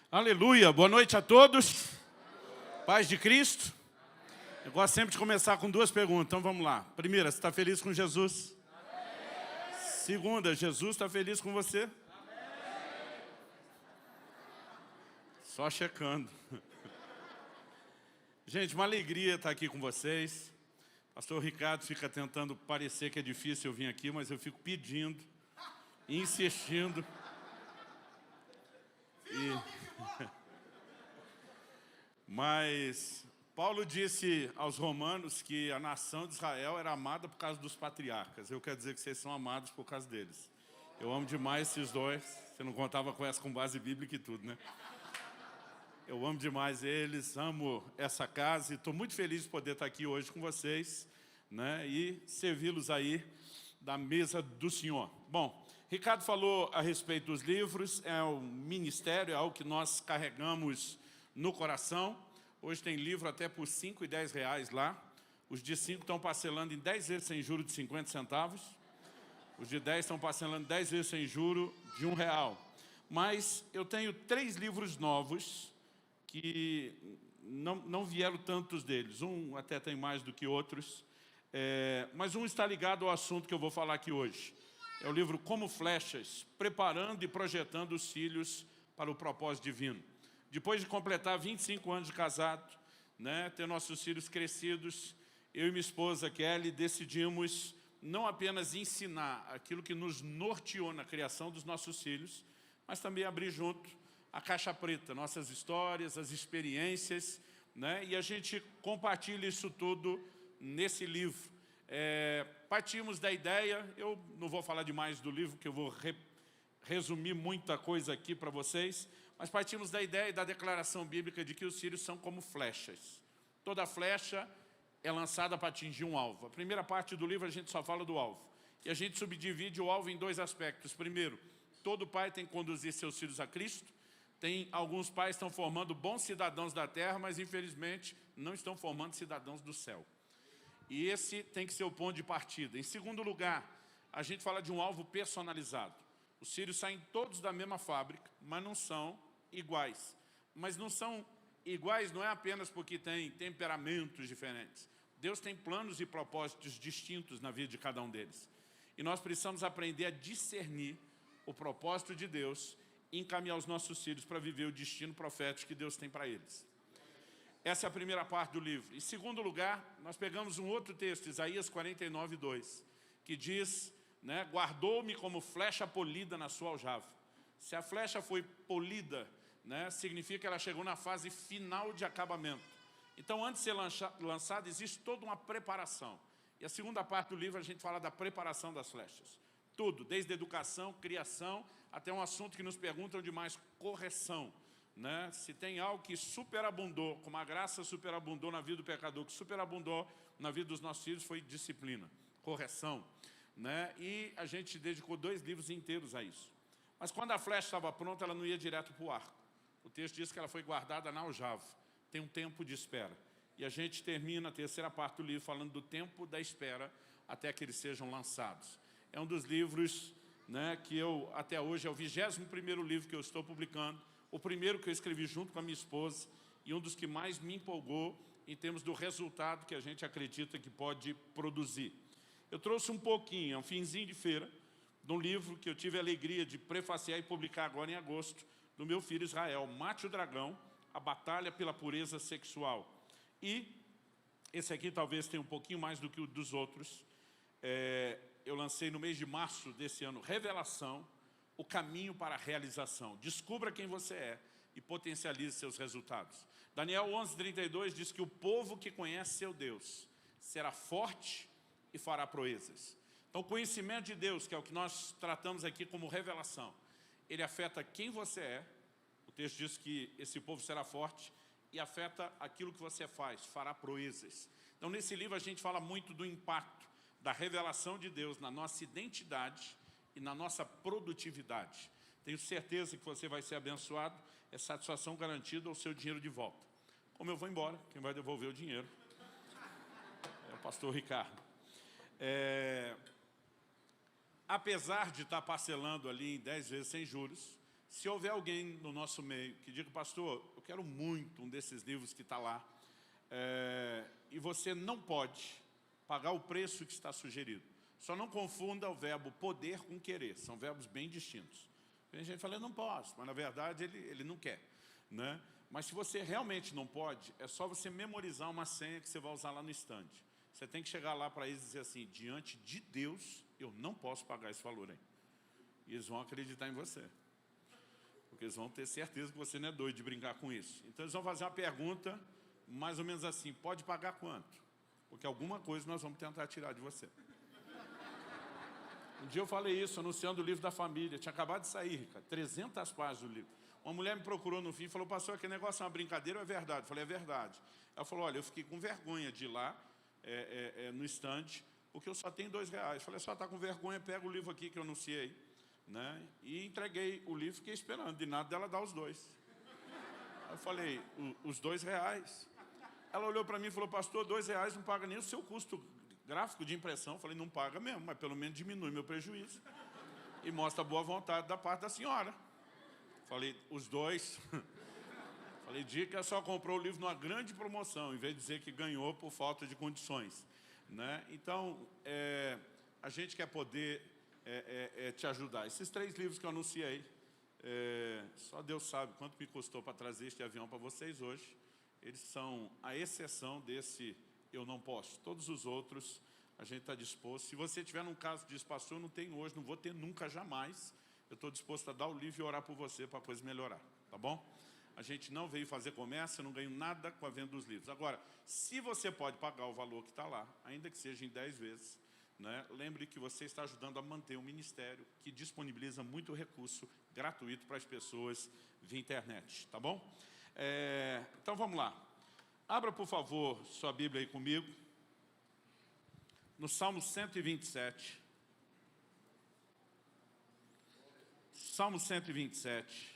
Aleluia, boa noite a todos. Paz de Cristo. Eu gosto sempre de começar com duas perguntas, então vamos lá. Primeira, você está feliz com Jesus? Segunda, Jesus está feliz com você? Só checando. Gente, uma alegria estar aqui com vocês. Pastor Ricardo fica tentando parecer que é difícil eu vir aqui, mas eu fico pedindo, insistindo. Mas Paulo disse aos romanos que a nação de Israel era amada por causa dos patriarcas. Eu quero dizer que vocês são amados por causa deles. Eu amo demais esses dois. Você não contava com essa com base bíblica e tudo, né? Eu amo demais eles, amo essa casa e estou muito feliz de poder estar aqui hoje com vocês, né, e servi-los aí da mesa do Senhor. Bom, Ricardo falou a respeito dos livros, é um ministério, é algo que nós carregamos no coração. Hoje tem livro até por R$ 5 e R$ 10 lá. Os de 5 estão parcelando em 10 vezes sem juros de 50 centavos. Os de 10 estão parcelando 10 vezes sem juro de R$ 1. Mas eu tenho 3 livros novos que não vieram tantos deles. Um até tem mais do que outros, mas um está ligado ao assunto que eu vou falar aqui hoje. É o livro Como Flechas, Preparando e Projetando os Filhos para o Propósito Divino. Depois de completar 25 anos de casado, né, ter nossos filhos crescidos, eu e minha esposa Kelly decidimos não apenas ensinar aquilo que nos norteou na criação dos nossos filhos, mas também abrir junto a caixa preta, nossas histórias, as experiências, né? E a gente compartilha isso tudo nesse livro. Partimos da ideia, eu não vou falar demais do livro, que eu vou resumir muita coisa aqui para vocês, mas partimos da ideia e da declaração bíblica de que os filhos são como flechas. Toda flecha é lançada para atingir um alvo. A primeira parte do livro a gente só fala do alvo. E a gente subdivide o alvo em 2 aspectos. Primeiro, todo pai tem que conduzir seus filhos a Cristo. Tem alguns pais que estão formando bons cidadãos da terra, mas infelizmente não estão formando cidadãos do céu. E esse tem que ser o ponto de partida. Em segundo lugar, a gente fala de um alvo personalizado. Os filhos saem todos da mesma fábrica, mas não são iguais. Mas não são iguais não é apenas porque têm temperamentos diferentes. Deus tem planos e propósitos distintos na vida de cada um deles. E nós precisamos aprender a discernir o propósito de Deus e encaminhar os nossos filhos para viver o destino profético que Deus tem para eles. Essa é a primeira parte do livro. Em segundo lugar, nós pegamos um outro texto, Isaías 49, 2, que diz, né, guardou-me como flecha polida na sua aljava. Se a flecha foi polida, né, significa que ela chegou na fase final de acabamento. Então, antes de ser lançada, existe toda uma preparação. E a segunda parte do livro a gente fala da preparação das flechas. Tudo, desde educação, criação, até um assunto que nos perguntam de mais correção, né? Se tem algo que superabundou, como a graça superabundou na vida do pecador, que superabundou na vida dos nossos filhos, foi disciplina, correção, né? E a gente dedicou 2 livros inteiros a isso. Mas quando a flecha estava pronta, ela não ia direto para o arco. O texto diz que ela foi guardada na aljava. Tem um tempo de espera. E a gente termina a terceira parte do livro falando do tempo da espera até que eles sejam lançados. É um dos livros, né, que até hoje, é o 21º livro que eu estou publicando, o primeiro que eu escrevi junto com a minha esposa e um dos que mais me empolgou em termos do resultado que a gente acredita que pode produzir. Eu trouxe um pouquinho, é um finzinho de feira, de um livro que eu tive a alegria de prefaciar e publicar agora em agosto, do meu filho Israel, Mate o Dragão, a batalha pela pureza sexual. E esse aqui talvez tenha um pouquinho mais do que o dos outros. Eu lancei no mês de março desse ano, Revelação, o caminho para a realização. Descubra quem você é e potencialize seus resultados. Daniel 11:32 diz que o povo que conhece seu Deus será forte e fará proezas. Então, o conhecimento de Deus, que é o que nós tratamos aqui como revelação, ele afeta quem você é. O texto diz que esse povo será forte e afeta aquilo que você faz, fará proezas. Então, nesse livro a gente fala muito do impacto da revelação de Deus na nossa identidade e na nossa produtividade. Tenho certeza que você vai ser abençoado, é satisfação garantida ao seu dinheiro de volta. Como eu vou embora, quem vai devolver o dinheiro é o pastor Ricardo. Apesar de estar parcelando ali em 10 vezes sem juros, Se houver alguém no nosso meio que diga, pastor, eu quero muito um desses livros que está lá, e você não pode pagar o preço que está sugerido. Só não confunda o verbo poder com querer, são verbos bem distintos. Tem gente que fala, eu não posso, mas na verdade ele não quer, né? Mas se você realmente não pode, é só você memorizar uma senha que você vai usar lá no stand. Você tem que chegar lá para eles e dizer assim, diante de Deus, eu não posso pagar esse valor aí. E eles vão acreditar em você. Porque eles vão ter certeza que você não é doido de brincar com isso. Então eles vão fazer uma pergunta, mais ou menos assim, pode pagar quanto? Porque alguma coisa nós vamos tentar tirar de você. Um dia eu falei isso, anunciando o livro da família. Tinha acabado de sair, Ricardo, 300 páginas do livro. Uma mulher me procurou no fim e falou, pastor, aquele negócio é uma brincadeira ou é verdade? Eu falei, é verdade. Ela falou, olha, eu fiquei com vergonha de ir lá no estande, porque eu só tenho R$2. Eu falei, só está com vergonha, pega o livro aqui que eu anunciei. Né? E entreguei o livro, fiquei esperando, de nada dela dar os 2. Aí eu falei, os R$2. Ela olhou para mim e falou, pastor, R$2 não paga nem o seu custo gráfico de impressão. Eu falei, não paga mesmo, mas pelo menos diminui meu prejuízo. E mostra a boa vontade da parte da senhora. Falei, os 2. Falei, dica, só comprou o livro numa grande promoção, em vez de dizer que ganhou por falta de condições. Né? Então, a gente quer poder te ajudar. Esses 3 livros que eu anunciei, só Deus sabe quanto me custou para trazer este avião para vocês hoje. Eles são a exceção desse eu não posso. Todos os outros a gente está disposto. Se você tiver num caso de pastor, eu não tenho hoje, não vou ter nunca, jamais. Eu estou disposto a dar o livro e orar por você para a coisa melhorar, tá bom? A gente não veio fazer comércio, eu não ganho nada com a venda dos livros. Agora, se você pode pagar o valor que está lá, ainda que seja em 10 vezes, né, lembre que você está ajudando a manter um ministério que disponibiliza muito recurso gratuito para as pessoas via internet, tá bom? Então vamos lá. Abra, por favor, sua Bíblia aí comigo. No Salmo 127. Salmo 127.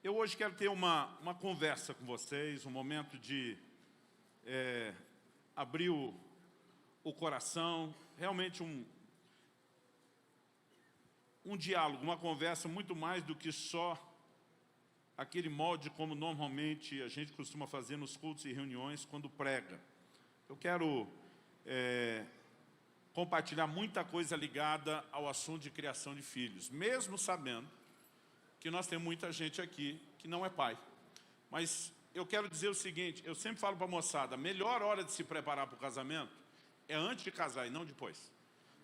Eu hoje quero ter uma conversa com vocês, um momento de abrir o coração, realmente um diálogo, uma conversa muito mais do que só aquele molde como normalmente a gente costuma fazer nos cultos e reuniões quando prega. Eu quero compartilhar muita coisa ligada ao assunto de criação de filhos, mesmo sabendo que nós temos muita gente aqui que não é pai. Mas eu quero dizer o seguinte, eu sempre falo para a moçada, a melhor hora de se preparar para o casamento é antes de casar e não depois.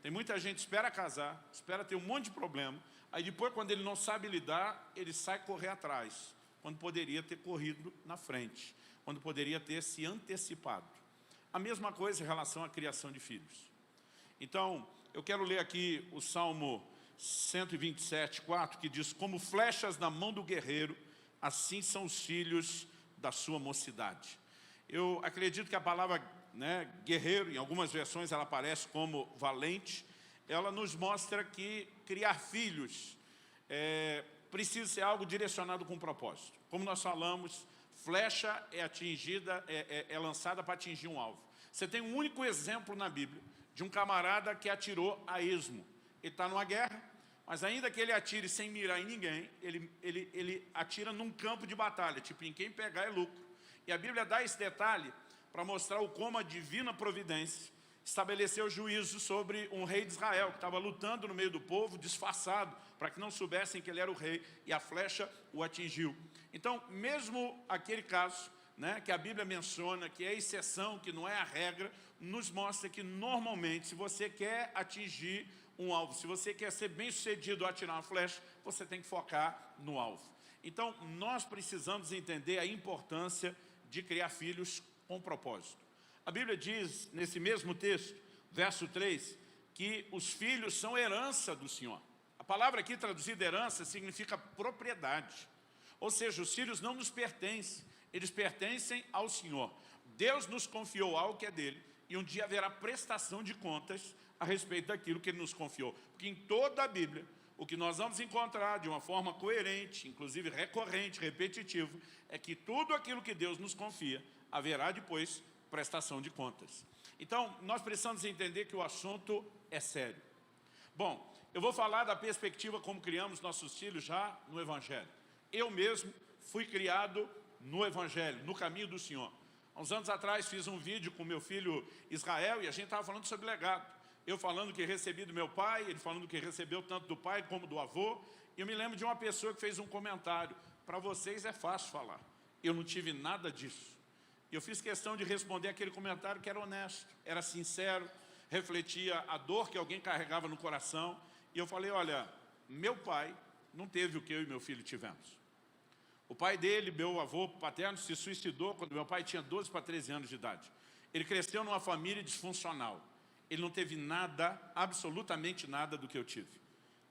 Tem muita gente que espera casar, espera ter um monte de problema, aí depois, quando ele não sabe lidar, ele sai correr atrás, quando poderia ter corrido na frente, quando poderia ter se antecipado. A mesma coisa em relação à criação de filhos. Então, eu quero ler aqui o Salmo 127, 4, que diz, como flechas na mão do guerreiro, assim são os filhos da sua mocidade. Eu acredito que a palavra guerreiro, em algumas versões ela aparece como valente, ela nos mostra que criar filhos precisa ser algo direcionado com propósito. Como nós falamos, flecha é atingida, é lançada para atingir um alvo. Você tem um único exemplo na Bíblia de um camarada que atirou a esmo. Ele está numa guerra, mas ainda que ele atire sem mirar em ninguém, ele atira num campo de batalha, tipo, em quem pegar é lucro. E a Bíblia dá esse detalhe para mostrar como a divina providência estabeleceu juízo sobre um rei de Israel, que estava lutando no meio do povo, disfarçado, para que não soubessem que ele era o rei, e a flecha o atingiu. Então, mesmo aquele caso, que a Bíblia menciona, que é a exceção, que não é a regra, nos mostra que normalmente, se você quer atingir um alvo, se você quer ser bem sucedido a atirar uma flecha, você tem que focar no alvo. Então, nós precisamos entender a importância de criar filhos com propósito. A Bíblia diz, nesse mesmo texto, verso 3, que os filhos são herança do Senhor. A palavra aqui traduzida herança significa propriedade. Ou seja, os filhos não nos pertencem, eles pertencem ao Senhor. Deus nos confiou algo que é dele, e um dia haverá prestação de contas a respeito daquilo que ele nos confiou. Porque em toda a Bíblia, o que nós vamos encontrar de uma forma coerente, inclusive recorrente, repetitivo, é que tudo aquilo que Deus nos confia, haverá depois prestação de contas. Então, nós precisamos entender que o assunto é sério. Bom, Eu vou falar da perspectiva como criamos nossos filhos já no Evangelho. Eu mesmo fui criado no Evangelho, no caminho do Senhor. Há uns anos atrás fiz um vídeo com meu filho Israel e a gente estava falando sobre legado. Eu falando que recebi do meu pai, ele falando que recebeu tanto do pai como do avô. E eu me lembro de uma pessoa que fez um comentário: para vocês é fácil falar, eu não tive nada disso. Eu fiz questão de responder aquele comentário que era honesto, era sincero, refletia a dor que alguém carregava no coração. E eu falei: olha, meu pai não teve o que eu e meu filho tivemos. O pai dele, meu avô paterno, se suicidou quando meu pai tinha 12 para 13 anos de idade. Ele cresceu numa família disfuncional. Ele não teve nada, absolutamente nada do que eu tive.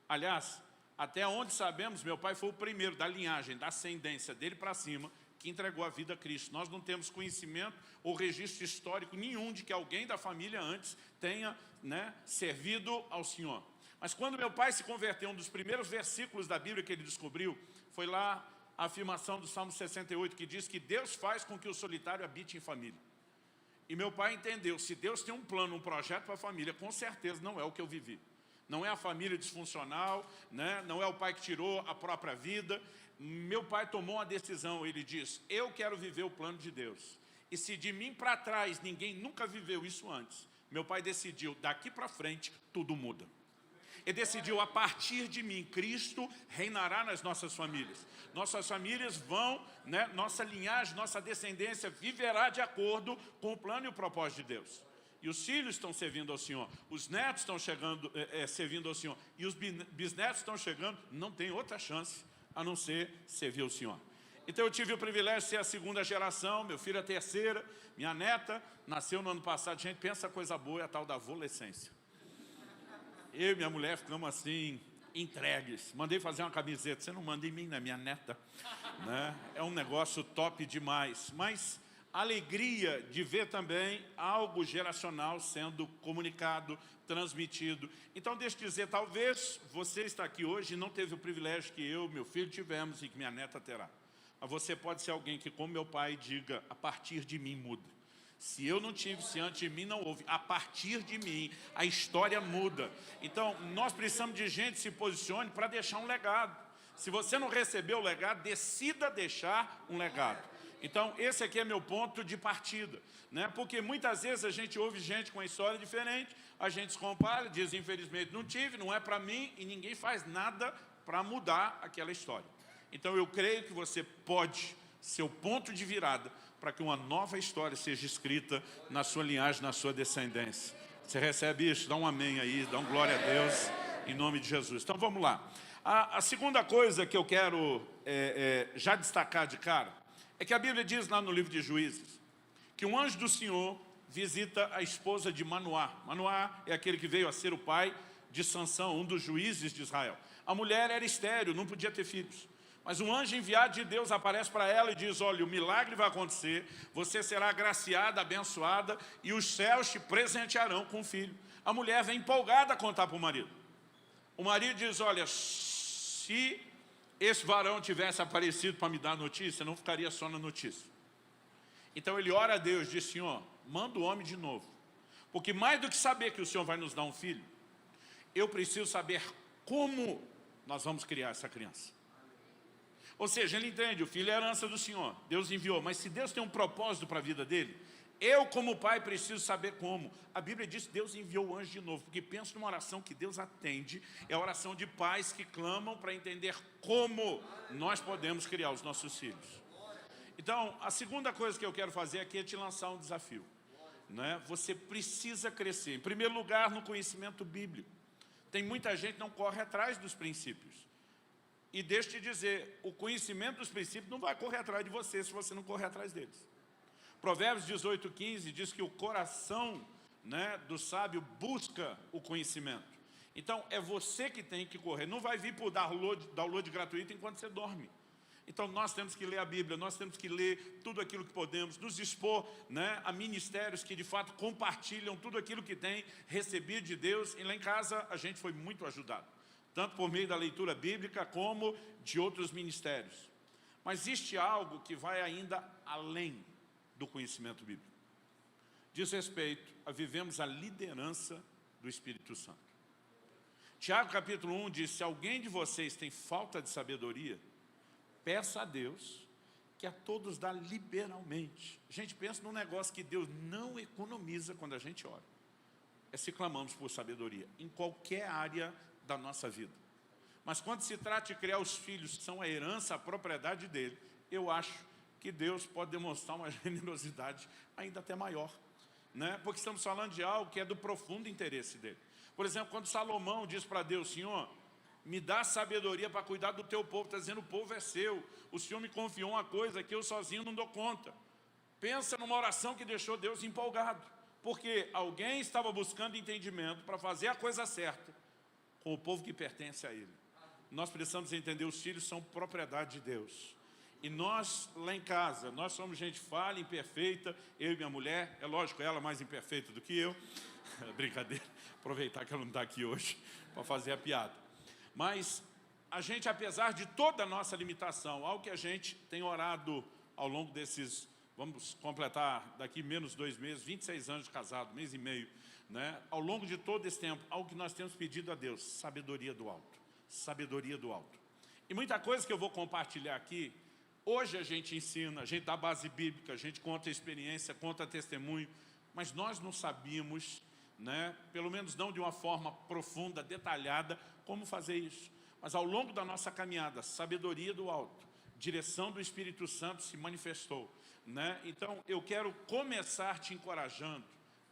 Aliás, até onde sabemos, meu pai foi o primeiro da linhagem, da ascendência dele para cima, que entregou a vida a Cristo. Nós não temos conhecimento ou registro histórico nenhum de que alguém da família antes tenha, servido ao Senhor. Mas quando meu pai se converteu, um dos primeiros versículos da Bíblia que ele descobriu foi lá a afirmação do Salmo 68, que diz que Deus faz com que o solitário habite em família. E meu pai entendeu: se Deus tem um plano, um projeto para a família, com certeza não é o que eu vivi. Não é a família disfuncional, não é o pai que tirou a própria vida. Meu pai tomou uma decisão, ele diz: eu quero viver o plano de Deus. E se de mim para trás ninguém nunca viveu isso antes, meu pai decidiu: daqui para frente tudo muda. Ele decidiu: a partir de mim, Cristo reinará nas nossas famílias. Nossas famílias vão, nossa linhagem, nossa descendência viverá de acordo com o plano e o propósito de Deus. E os filhos estão servindo ao Senhor, os netos estão chegando, servindo ao Senhor, e os bisnetos estão chegando, não tem outra chance a não ser servir ao Senhor. Então eu tive o privilégio de ser a segunda geração, meu filho a terceira, minha neta nasceu no ano passado. Gente, pensa coisa boa, é a tal da adolescência. Eu e minha mulher ficamos assim, entregues. Mandei fazer uma camiseta: você não manda em mim, né, minha neta? É um negócio top demais. Mas a alegria de ver também algo geracional sendo comunicado, transmitido. Então, deixa eu dizer, talvez você está aqui hoje e não teve o privilégio que eu, meu filho, tivemos e que minha neta terá. Mas você pode ser alguém que, como meu pai, diga: a partir de mim muda. Se eu não tive, se antes de mim não houve, a partir de mim a história muda. Então, nós precisamos de gente que se posicione para deixar um legado. Se você não recebeu o legado, decida deixar um legado. Então, esse aqui é meu ponto de partida, porque muitas vezes a gente ouve gente com uma história diferente, a gente se compara, diz: infelizmente não tive, não é para mim, e ninguém faz nada para mudar aquela história. Então, eu creio que você pode ser o ponto de virada para que uma nova história seja escrita na sua linhagem, na sua descendência. Você recebe isso? Dá um amém aí, dá um glória a Deus, em nome de Jesus. Então vamos lá. A segunda coisa que eu quero já destacar de cara, é que a Bíblia diz lá no livro de Juízes, que um anjo do Senhor visita a esposa de Manoá. Manoá é aquele que veio a ser o pai de Sansão, um dos juízes de Israel. A mulher era estéril, não podia ter filhos. Mas um anjo enviado de Deus aparece para ela e diz: olha, o milagre vai acontecer, você será agraciada, abençoada, e os céus te presentearão com um filho. A mulher vem empolgada a contar para o marido. O marido diz: olha, se esse varão tivesse aparecido para me dar notícia, não ficaria só na notícia. Então ele ora a Deus, diz: Senhor, manda o homem de novo. Porque mais do que saber que o Senhor vai nos dar um filho, eu preciso saber como nós vamos criar essa criança. Ou seja, ele entende, o filho é a herança do Senhor, Deus enviou, mas se Deus tem um propósito para a vida dele, eu como pai preciso saber como. A Bíblia diz que Deus enviou o anjo de novo, porque penso numa oração que Deus atende, é a oração de pais que clamam para entender como nós podemos criar os nossos filhos. Então, a segunda coisa que eu quero fazer aqui é te lançar um desafio. Você precisa crescer, em primeiro lugar, no conhecimento bíblico. Tem muita gente que não corre atrás dos princípios. E deixa eu te dizer, o conhecimento dos princípios não vai correr atrás de você se você não correr atrás deles. Provérbios 18:15 diz que o coração do sábio busca o conhecimento. Então, é você que tem que correr. Não vai vir por download gratuito enquanto você dorme. Então, nós temos que ler a Bíblia, nós temos que ler tudo aquilo que podemos, nos expor a ministérios que, de fato, compartilham tudo aquilo que tem recebido de Deus. E lá em casa, a gente foi muito ajudado, tanto por meio da leitura bíblica, como de outros ministérios. Mas existe algo que vai ainda além do conhecimento bíblico. Diz respeito a vivemos a liderança do Espírito Santo. Tiago capítulo 1 diz, se alguém de vocês tem falta de sabedoria, peça a Deus, que a todos dá liberalmente. A gente pensa num negócio que Deus não economiza quando a gente ora. É se clamamos por sabedoria, em qualquer área da nossa vida. Mas quando se trata de criar os filhos, que são a herança, a propriedade dele, eu acho que Deus pode demonstrar uma generosidade ainda até maior, né? Porque estamos falando de algo que é do profundo interesse dele. Por exemplo, quando Salomão diz para Deus, Senhor, me dá sabedoria para cuidar do teu povo, está dizendo, o povo é seu, o Senhor me confiou uma coisa que eu sozinho não dou conta. Pensa numa oração que deixou Deus empolgado, porque alguém estava buscando entendimento para fazer a coisa certa com o povo que pertence a ele. Nós precisamos entender, os filhos são propriedade de Deus. E nós, lá em casa, nós somos gente falha, imperfeita, eu e minha mulher, é lógico, ela mais imperfeita do que eu. Brincadeira, aproveitar que ela não está aqui hoje para fazer a piada. Mas a gente, apesar de toda a nossa limitação, algo que a gente tem orado ao longo desses, vamos completar daqui menos 2 meses, 26 anos de casado, mês e meio, né? Ao longo de todo esse tempo, algo que nós temos pedido a Deus, sabedoria do alto, sabedoria do alto. E muita coisa que eu vou compartilhar aqui, hoje a gente ensina, a gente dá base bíblica, a gente conta experiência, conta testemunho, mas nós não sabíamos, né, pelo menos não de uma forma profunda, detalhada, como fazer isso. Mas ao longo da nossa caminhada, sabedoria do alto, direção do Espírito Santo se manifestou, né? Então eu quero começar te encorajando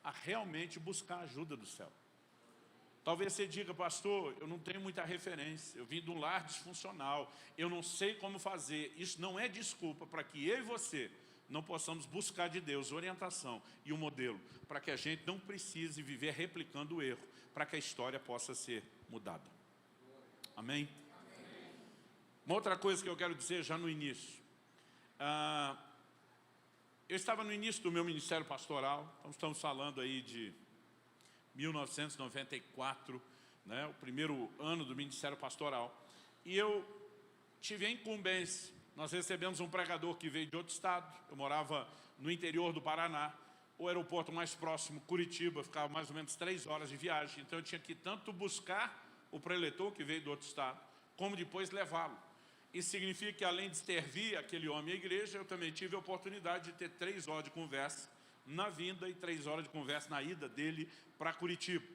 a realmente buscar a ajuda do céu. Talvez você diga, pastor, eu não tenho muita referência, eu vim de um lar disfuncional, eu não sei como fazer. Isso não é desculpa para que eu e você não possamos buscar de Deus orientação e um modelo, para que a gente não precise viver replicando o erro, para que a história possa ser mudada. Amém? Uma outra coisa que eu quero dizer já no início. Eu estava no início do meu ministério pastoral, então estamos falando aí de 1994, né, o primeiro ano do ministério pastoral, e eu tive a incumbência. Nós recebemos um pregador que veio de outro estado, eu morava no interior do Paraná, o aeroporto mais próximo, Curitiba, ficava mais ou menos 3 horas de viagem, então eu tinha que tanto buscar o preletor que veio do outro estado, como depois levá-lo. Isso significa que, além de servir aquele homem à igreja, eu também tive a oportunidade de ter 3 horas de conversa na vinda e 3 horas de conversa na ida dele para Curitiba.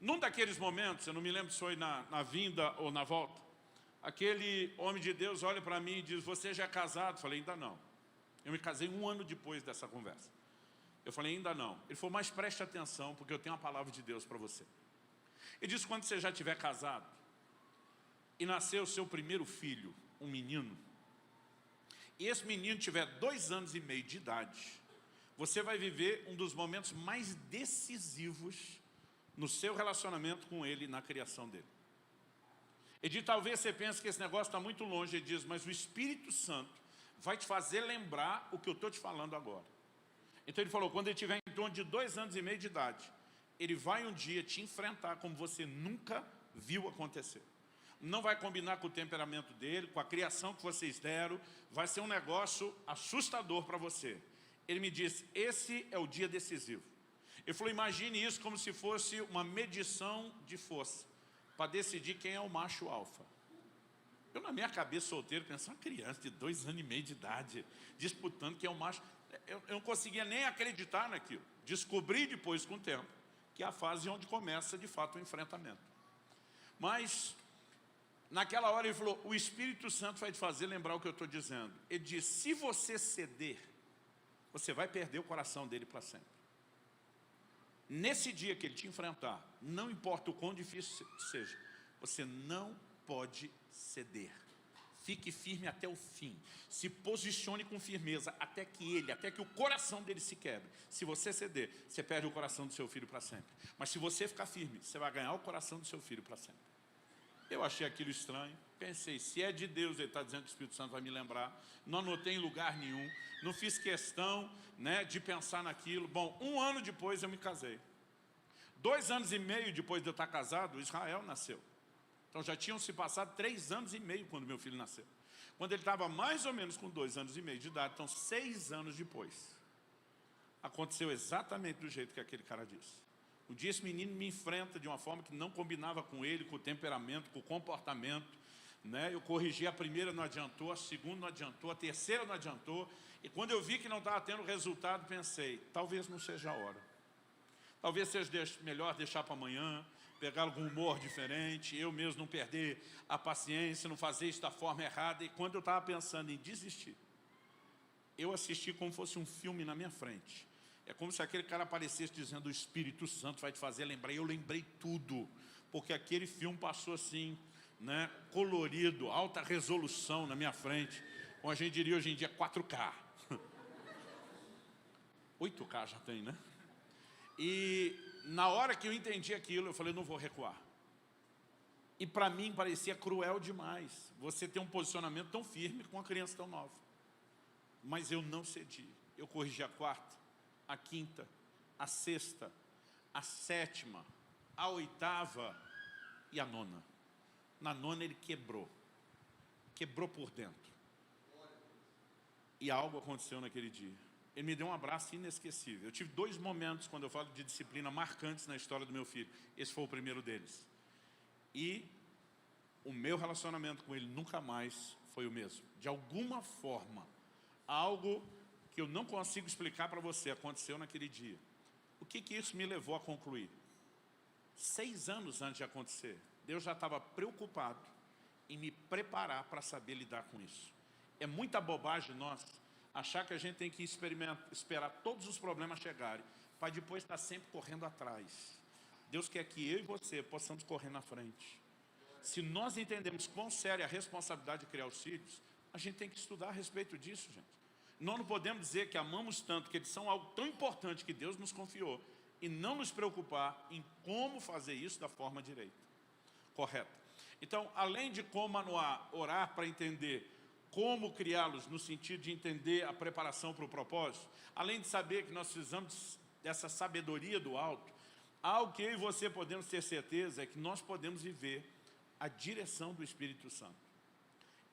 Num daqueles momentos, eu não me lembro se foi na vinda ou na volta, aquele homem de Deus olha para mim e diz, você já é casado? Eu falei, ainda não. Eu me casei 1 ano depois dessa conversa. Eu falei, ainda não. Ele falou, mas preste atenção, porque eu tenho uma palavra de Deus para você. Ele disse, quando você já estiver casado e nascer o seu primeiro filho, um menino, e esse menino tiver 2 anos e meio de idade, você vai viver um dos momentos mais decisivos no seu relacionamento com ele, na criação dele. Ele diz, talvez você pense que esse negócio está muito longe. Ele diz, mas o Espírito Santo vai te fazer lembrar o que eu estou te falando agora. Então ele falou, quando ele tiver em torno de 2 anos e meio de idade, ele vai um dia te enfrentar como você nunca viu acontecer. Não vai combinar com o temperamento dele, com a criação que vocês deram, vai ser um negócio assustador para você. Ele me disse, esse é o dia decisivo. Ele falou, imagine isso como se fosse uma medição de força, para decidir quem é o macho alfa. Eu, na minha cabeça, solteiro, pensando, uma criança de 2 anos e meio de idade, disputando quem é o macho. Eu não conseguia nem acreditar naquilo. Descobri depois, com o tempo, que é a fase onde começa, de fato, o enfrentamento. Mas, naquela hora, ele falou, o Espírito Santo vai te fazer lembrar o que eu estou dizendo. Ele disse, se você ceder, você vai perder o coração dele para sempre. Nesse dia que ele te enfrentar, não importa o quão difícil seja, você não pode ceder. Fique firme até o fim. Se posicione com firmeza até que o coração dele se quebre. Se você ceder, você perde o coração do seu filho para sempre. Mas se você ficar firme, você vai ganhar o coração do seu filho para sempre. Eu achei aquilo estranho, pensei, se é de Deus, ele está dizendo que o Espírito Santo vai me lembrar, não anotei em lugar nenhum, não fiz questão, né, de pensar naquilo. Bom, 1 ano depois eu me casei. 2 anos e meio depois de eu estar casado, Israel nasceu. Então já tinham se passado 3 anos e meio quando meu filho nasceu. Quando ele estava mais ou menos com 2 anos e meio de idade, então 6 anos depois, aconteceu exatamente do jeito que aquele cara disse. Um dia esse menino me enfrenta de uma forma que não combinava com ele, com o temperamento, com o comportamento, né? Eu corrigi a primeira, não adiantou, a segunda não adiantou, a terceira não adiantou. E quando eu vi que não estava tendo resultado, pensei, talvez não seja a hora. Talvez seja melhor deixar para amanhã, pegar algum humor diferente, eu mesmo não perder a paciência, não fazer isso da forma errada. E quando eu estava pensando em desistir, eu assisti como fosse um filme na minha frente. É como se aquele cara aparecesse dizendo, o Espírito Santo vai te fazer lembrar. Eu lembrei tudo, porque aquele filme passou assim, né, colorido, alta resolução na minha frente, como a gente diria hoje em dia, 4K. 8K já tem, né? E na hora que eu entendi aquilo, eu falei, não vou recuar. E para mim parecia cruel demais, você ter um posicionamento tão firme com uma criança tão nova. Mas eu não cedi. Eu corrigi a quarta, a quinta, a sexta, a sétima, a oitava e a nona. Na nona ele quebrou. Quebrou por dentro. E algo aconteceu naquele dia. Ele me deu um abraço inesquecível. Eu tive 2 momentos, quando eu falo de disciplina, marcantes na história do meu filho. Esse foi o primeiro deles. E o meu relacionamento com ele nunca mais foi o mesmo. De alguma forma, algo que eu não consigo explicar para você aconteceu naquele dia. O que isso me levou a concluir? 6 anos antes de acontecer, Deus já estava preocupado em me preparar para saber lidar com isso. É muita bobagem nós achar que a gente tem que esperar todos os problemas chegarem para depois estar sempre correndo atrás. Deus quer que eu e você possamos correr na frente. Se nós entendemos quão séria é a responsabilidade de criar os filhos, a gente tem que estudar a respeito disso, gente. Nós não podemos dizer que amamos tanto, que eles são algo tão importante que Deus nos confiou, e não nos preocupar em como fazer isso da forma direita, correta. Então, além de como orar para entender como criá-los, no sentido de entender a preparação para o propósito, além de saber que nós precisamos dessa sabedoria do alto, algo que eu e você podemos ter certeza é que nós podemos viver a direção do Espírito Santo.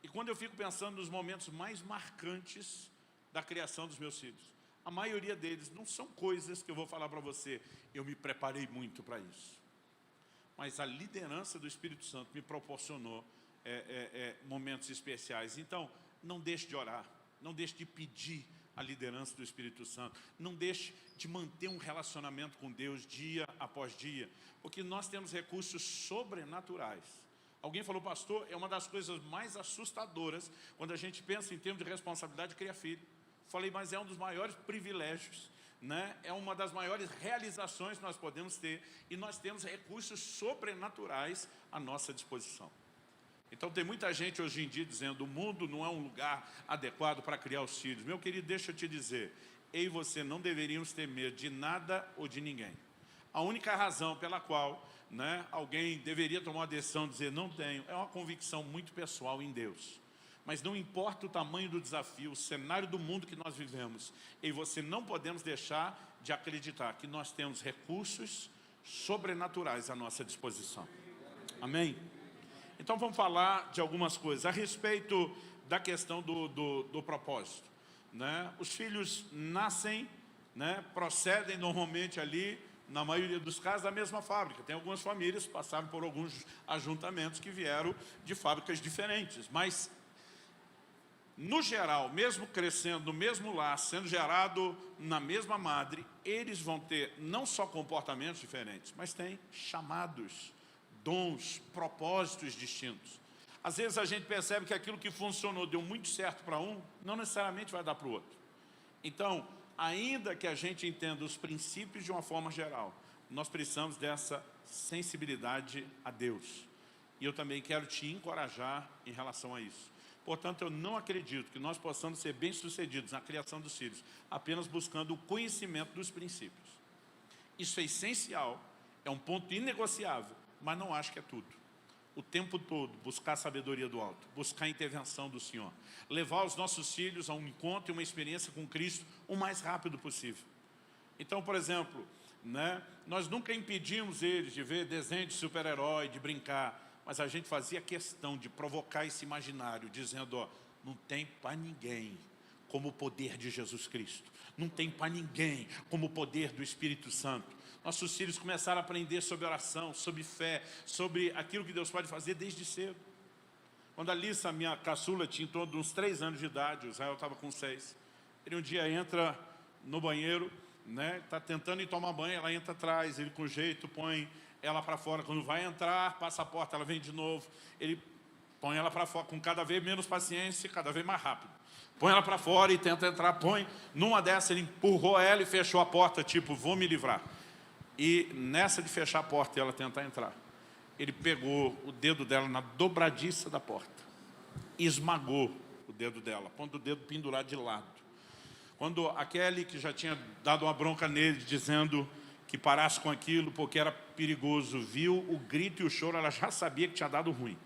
E quando eu fico pensando nos momentos mais marcantes da criação dos meus filhos, a maioria deles não são coisas que eu vou falar para você, eu me preparei muito para isso. Mas a liderança do Espírito Santo me proporcionou momentos especiais. Então, não deixe de orar, não deixe de pedir a liderança do Espírito Santo, não deixe de manter um relacionamento com Deus dia após dia, porque nós temos recursos sobrenaturais. Alguém falou, pastor, é uma das coisas mais assustadoras quando a gente pensa em termos de responsabilidade de criar filho. Falei, mas é um dos maiores privilégios, né? É uma das maiores realizações que nós podemos ter, e nós temos recursos sobrenaturais à nossa disposição. Então tem muita gente hoje em dia dizendo, o mundo não é um lugar adequado para criar os filhos. Meu querido, deixa eu te dizer, eu e você não deveríamos ter medo de nada ou de ninguém. A única razão pela qual, né, alguém deveria tomar uma decisão de dizer, não tenho, é uma convicção muito pessoal em Deus. Mas não importa o tamanho do desafio, o cenário do mundo que nós vivemos, eu e você não podemos deixar de acreditar que nós temos recursos sobrenaturais à nossa disposição. Amém? Então vamos falar de algumas coisas a respeito da questão do propósito, né? Os filhos nascem, né, procedem normalmente ali, na maioria dos casos, da mesma fábrica. Tem algumas famílias que passaram por alguns ajuntamentos que vieram de fábricas diferentes, mas no geral, mesmo crescendo no mesmo lar, sendo gerado na mesma madre, eles vão ter não só comportamentos diferentes, mas têm chamados, dons, propósitos distintos. Às vezes a gente percebe que aquilo que funcionou, deu muito certo para um, não necessariamente vai dar para o outro. Então, ainda que a gente entenda os princípios de uma forma geral, nós precisamos dessa sensibilidade a Deus. E eu também quero te encorajar em relação a isso. Portanto, eu não acredito que nós possamos ser bem-sucedidos na criação dos filhos, apenas buscando o conhecimento dos princípios. Isso é essencial, é um ponto inegociável, mas não acho que é tudo. O tempo todo, buscar a sabedoria do alto, buscar a intervenção do Senhor, levar os nossos filhos a um encontro e uma experiência com Cristo o mais rápido possível. Então, por exemplo, né, nós nunca impedimos eles de ver desenho de super-herói, de brincar, mas a gente fazia questão de provocar esse imaginário, dizendo, ó, não tem para ninguém. como o poder de Jesus Cristo. Não tem para ninguém como o poder do Espírito Santo. Nossos filhos começaram a aprender sobre oração, sobre fé, sobre aquilo que Deus pode fazer desde cedo. Quando a Lissa, minha caçula, tinha em torno de uns 3 anos de idade, o Israel estava com 6. Ele um dia entra no banheiro, né, está tentando ir tomar banho, ela entra atrás, ele com jeito põe ela para fora. Quando vai entrar, passa a porta, ela vem de novo. Ele põe ela para fora, com cada vez menos paciência, cada vez mais rápido. Põe ela para fora e tenta entrar, põe. Numa dessas, ele empurrou ela e fechou a porta, tipo, vou me livrar. E nessa de fechar a porta e ela tentar entrar, ele pegou o dedo dela na dobradiça da porta, esmagou o dedo dela, pondo o dedo pendurado de lado. Quando a Kelly, que já tinha dado uma bronca nele, dizendo que parasse com aquilo, porque era perigoso, viu o grito e o choro, ela já sabia que tinha dado ruim.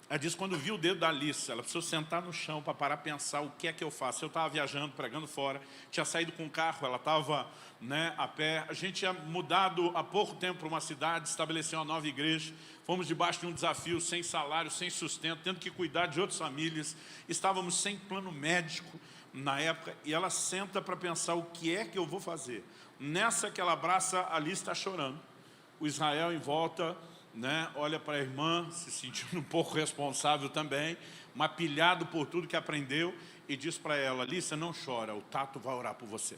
Ela disse, quando viu o dedo da Alice, ela precisou sentar no chão para parar a pensar o que é que eu faço. Eu estava viajando, pregando fora, tinha saído com o carro, ela estava, né, a pé. A gente tinha mudado há pouco tempo para uma cidade, estabeleceu uma nova igreja. Fomos debaixo de um desafio, sem salário, sem sustento, tendo que cuidar de outras famílias. Estávamos sem plano médico na época, e ela senta para pensar o que é que eu vou fazer. Nessa que ela abraça, a Alice está chorando. O Israel em volta, né, olha para a irmã, se sentindo um pouco responsável também, mas pilhado por tudo que aprendeu, e diz para ela, Alice, não chora, o Tato vai orar por você.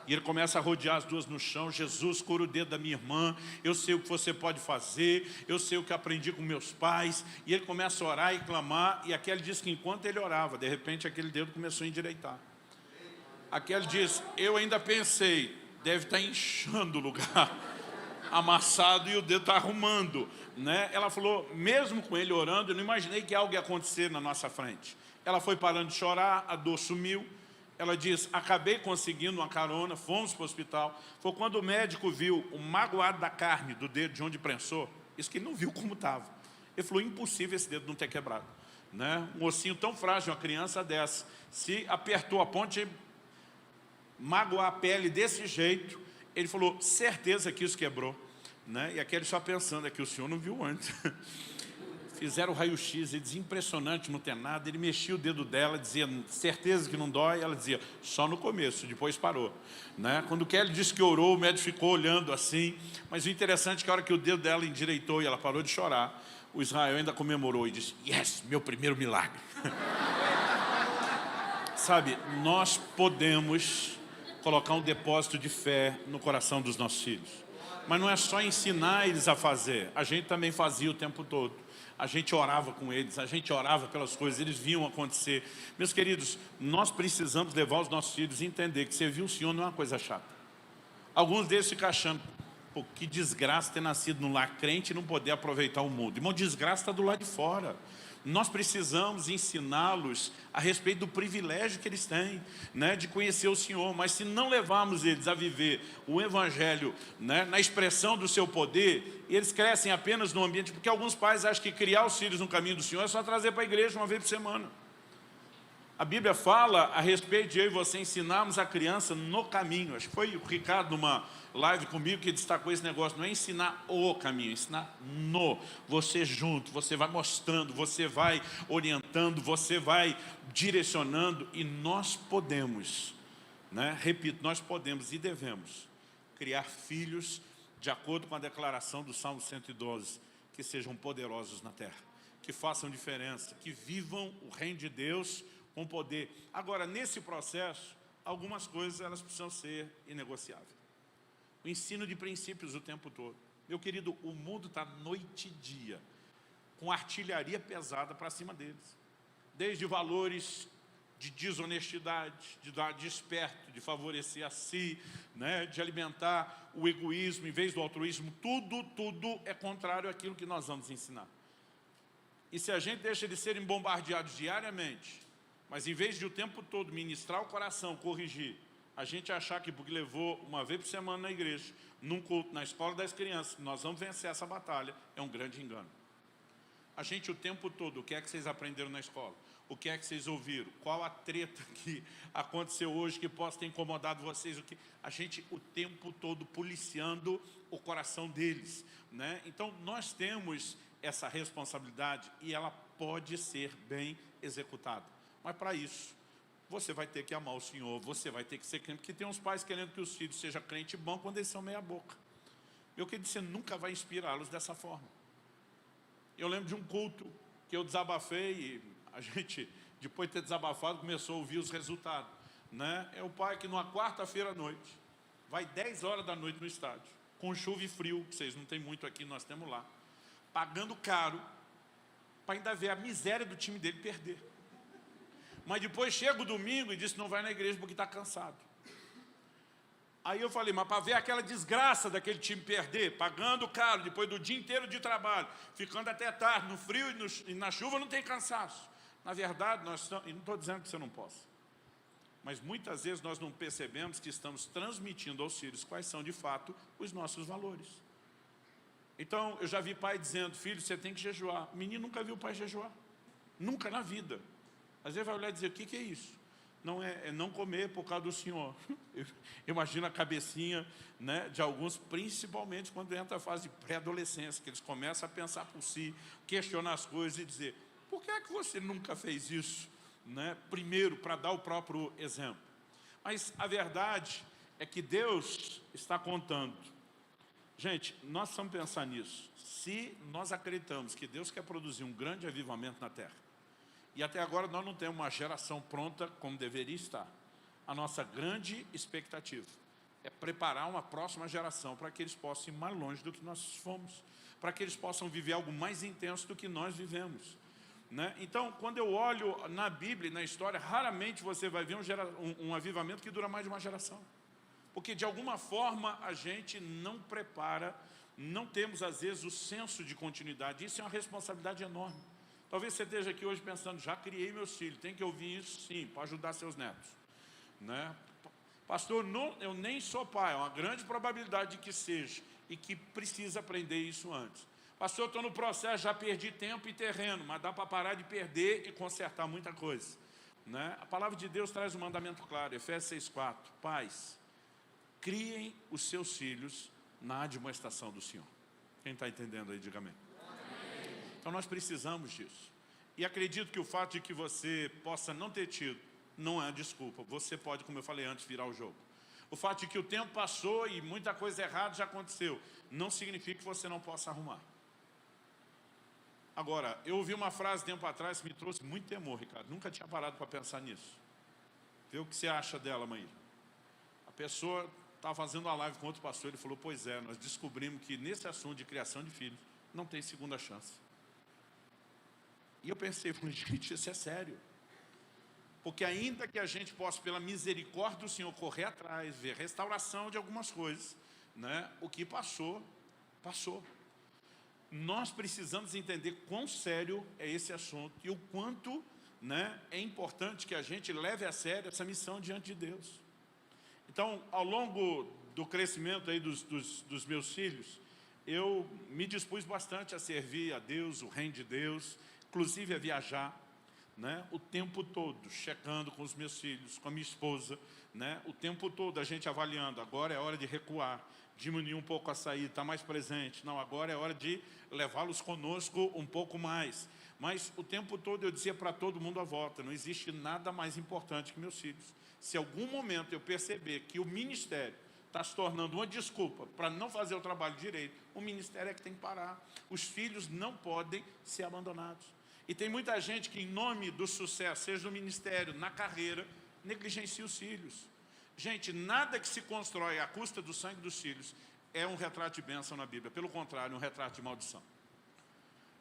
E ele começa a rodear as duas no chão, Jesus, cura o dedo da minha irmã, eu sei o que você pode fazer, eu sei o que aprendi com meus pais. E ele começa a orar e clamar, e aquele diz que enquanto ele orava, de repente aquele dedo começou a endireitar. Aquele diz, eu ainda pensei, deve estar inchando o lugar, amassado, e o dedo está arrumando, né? Ela falou, mesmo com ele orando, eu não imaginei que algo ia acontecer na nossa frente. Ela foi parando de chorar, a dor sumiu. Ela diz, acabei conseguindo uma carona, fomos para o hospital. Foi quando o médico viu o magoado da carne do dedo de onde prensou, isso que ele não viu como estava. Ele falou, impossível esse dedo não ter quebrado, né? Um ossinho tão frágil, uma criança dessa, se apertou a ponte, magoar a pele desse jeito, ele falou, certeza que isso quebrou, né? E aquele só pensando, é que o senhor não viu antes. Fizeram o raio-x, ele dizia, impressionante, não tem nada. Ele mexia o dedo dela, dizia, certeza que não dói? Ela dizia, só no começo, depois parou, né? Quando o Kelly disse que orou, o médico ficou olhando assim, mas o interessante é que a hora que o dedo dela endireitou e ela parou de chorar, o Israel ainda comemorou e disse, yes, meu primeiro milagre. Sabe, nós podemos colocar um depósito de fé no coração dos nossos filhos, mas não é só ensinar eles a fazer, a gente também fazia o tempo todo. A gente orava com eles, a gente orava pelas coisas, eles viam acontecer. Meus queridos, nós precisamos levar os nossos filhos a entender que servir o Senhor não é uma coisa chata. Alguns deles ficam achando, pô, que desgraça ter nascido num lar crente e não poder aproveitar o mundo. Irmão, desgraça está do lado de fora. Nós precisamos ensiná-los a respeito do privilégio que eles têm, né, de conhecer o Senhor. Mas se não levarmos eles a viver o Evangelho, né, na expressão do seu poder, eles crescem apenas no ambiente, porque alguns pais acham que criar os filhos no caminho do Senhor é só trazer para a igreja uma vez por semana. A Bíblia fala a respeito de eu e você ensinarmos a criança no caminho. Acho que foi o Ricardo numa live comigo que destacou esse negócio. Não é ensinar o caminho, é ensinar no. Você junto, você vai mostrando, você vai orientando, você vai direcionando. E nós podemos, né? Repito, nós podemos e devemos criar filhos de acordo com a declaração do Salmo 112, que sejam poderosos na terra, que façam diferença, que vivam o reino de Deus com poder. Agora, nesse processo, algumas coisas elas precisam ser inegociáveis. O ensino de princípios o tempo todo. Meu querido, o mundo está noite e dia com artilharia pesada para cima deles. Desde valores de desonestidade, de dar desperto, de favorecer a si, né, de alimentar o egoísmo em vez do altruísmo. Tudo é contrário àquilo que nós vamos ensinar. E se a gente deixa eles serem bombardeados diariamente, mas em vez de o tempo todo ministrar o coração, corrigir, a gente achar que porque levou uma vez por semana na igreja, num culto, na escola das crianças, nós vamos vencer essa batalha, é um grande engano. A gente o tempo todo, o que é que vocês aprenderam na escola? O que é que vocês ouviram? Qual a treta que aconteceu hoje que possa ter incomodado vocês? A gente o tempo todo policiando o coração deles, né? Então nós temos essa responsabilidade e ela pode ser bem executada. Mas para isso, você vai ter que amar o Senhor, você vai ter que ser crente, porque tem uns pais querendo que os filhos sejam crente bom quando eles são meia boca. Eu quero dizer, você nunca vai inspirá-los dessa forma. Eu lembro de um culto que eu desabafei e a gente, depois de ter desabafado, começou a ouvir os resultados, né? É o pai que numa quarta-feira à noite, vai 10 horas da noite no estádio, com chuva e frio, que vocês não têm muito aqui, nós temos lá, pagando caro, para ainda ver a miséria do time dele perder. Mas depois chega o domingo e diz que não vai na igreja porque está cansado. Aí eu falei, mas para ver aquela desgraça daquele time perder, pagando caro, depois do dia inteiro de trabalho, ficando até tarde, no frio e na chuva, não tem cansaço. Na verdade, nós estamos, e não estou dizendo que você não possa, mas muitas vezes nós não percebemos que estamos transmitindo aos filhos quais são de fato os nossos valores. Então, eu já vi pai dizendo, filho, você tem que jejuar. O menino nunca viu o pai jejuar, nunca na vida. Às vezes vai olhar e dizer, o que é isso? Não é não comer por causa do Senhor. Imagina a cabecinha, né, de alguns, principalmente quando entra a fase de pré-adolescência, que eles começam a pensar por si, questionar as coisas e dizer, por que é que você nunca fez isso? Né? Primeiro, para dar o próprio exemplo. Mas a verdade é que Deus está contando. Gente, nós precisamos pensar nisso. Se nós acreditamos que Deus quer produzir um grande avivamento na terra, e até agora nós não temos uma geração pronta como deveria estar, a nossa grande expectativa é preparar uma próxima geração para que eles possam ir mais longe do que nós fomos, para que eles possam viver algo mais intenso do que nós vivemos, né? Então, quando eu olho na Bíblia e na história, raramente você vai ver um avivamento que dura mais de uma geração. Porque de alguma forma a gente não prepara, não temos às vezes o senso de continuidade. Isso é uma responsabilidade enorme. Talvez você esteja aqui hoje pensando, já criei meus filhos, tem que ouvir isso sim, para ajudar seus netos, né? Pastor, não, eu nem sou pai, é uma grande probabilidade de que seja, e que precisa aprender isso antes. Pastor, eu estou no processo, já perdi tempo e terreno, mas dá para parar de perder e consertar muita coisa, né? A palavra de Deus traz um mandamento claro, Efésios 6,4, pais, criem os seus filhos na admoestação do Senhor. Quem está entendendo aí, diga amém. Então nós precisamos disso. E acredito que o fato de que você possa não ter tido, não é desculpa. Você pode, como eu falei antes, virar o jogo. O fato de que o tempo passou e muita coisa errada já aconteceu, não significa que você não possa arrumar. Agora, eu ouvi uma frase tempo atrás que me trouxe muito temor, Ricardo. Nunca tinha parado para pensar nisso. Vê o que você acha dela, mãe. A pessoa estava fazendo uma live com outro pastor, ele falou, pois é, nós descobrimos que nesse assunto de criação de filhos, não tem segunda chance. E eu pensei, gente, isso é sério. Porque ainda que a gente possa, pela misericórdia do Senhor, correr atrás, ver restauração de algumas coisas, né? O que passou, passou. Nós precisamos entender quão sério é esse assunto e o quanto, né, é importante que a gente leve a sério essa missão diante de Deus. Então, ao longo do crescimento aí dos meus filhos, eu me dispus bastante a servir a Deus, o reino de Deus, inclusive a viajar, né, o tempo todo, checando com os meus filhos, com a minha esposa, né, o tempo todo a gente avaliando, agora é hora de recuar, diminuir um pouco a saída, estar mais presente, não, agora é hora de levá-los conosco um pouco mais. Mas o tempo todo eu dizia para todo mundo à volta, não existe nada mais importante que meus filhos. Se algum momento eu perceber que o ministério está se tornando uma desculpa para não fazer o trabalho direito, o ministério é que tem que parar. Os filhos não podem ser abandonados. E tem muita gente que, em nome do sucesso, seja no ministério, na carreira, negligencia os filhos. Gente, nada que se constrói à custa do sangue dos filhos é um retrato de bênção na Bíblia. Pelo contrário, um retrato de maldição.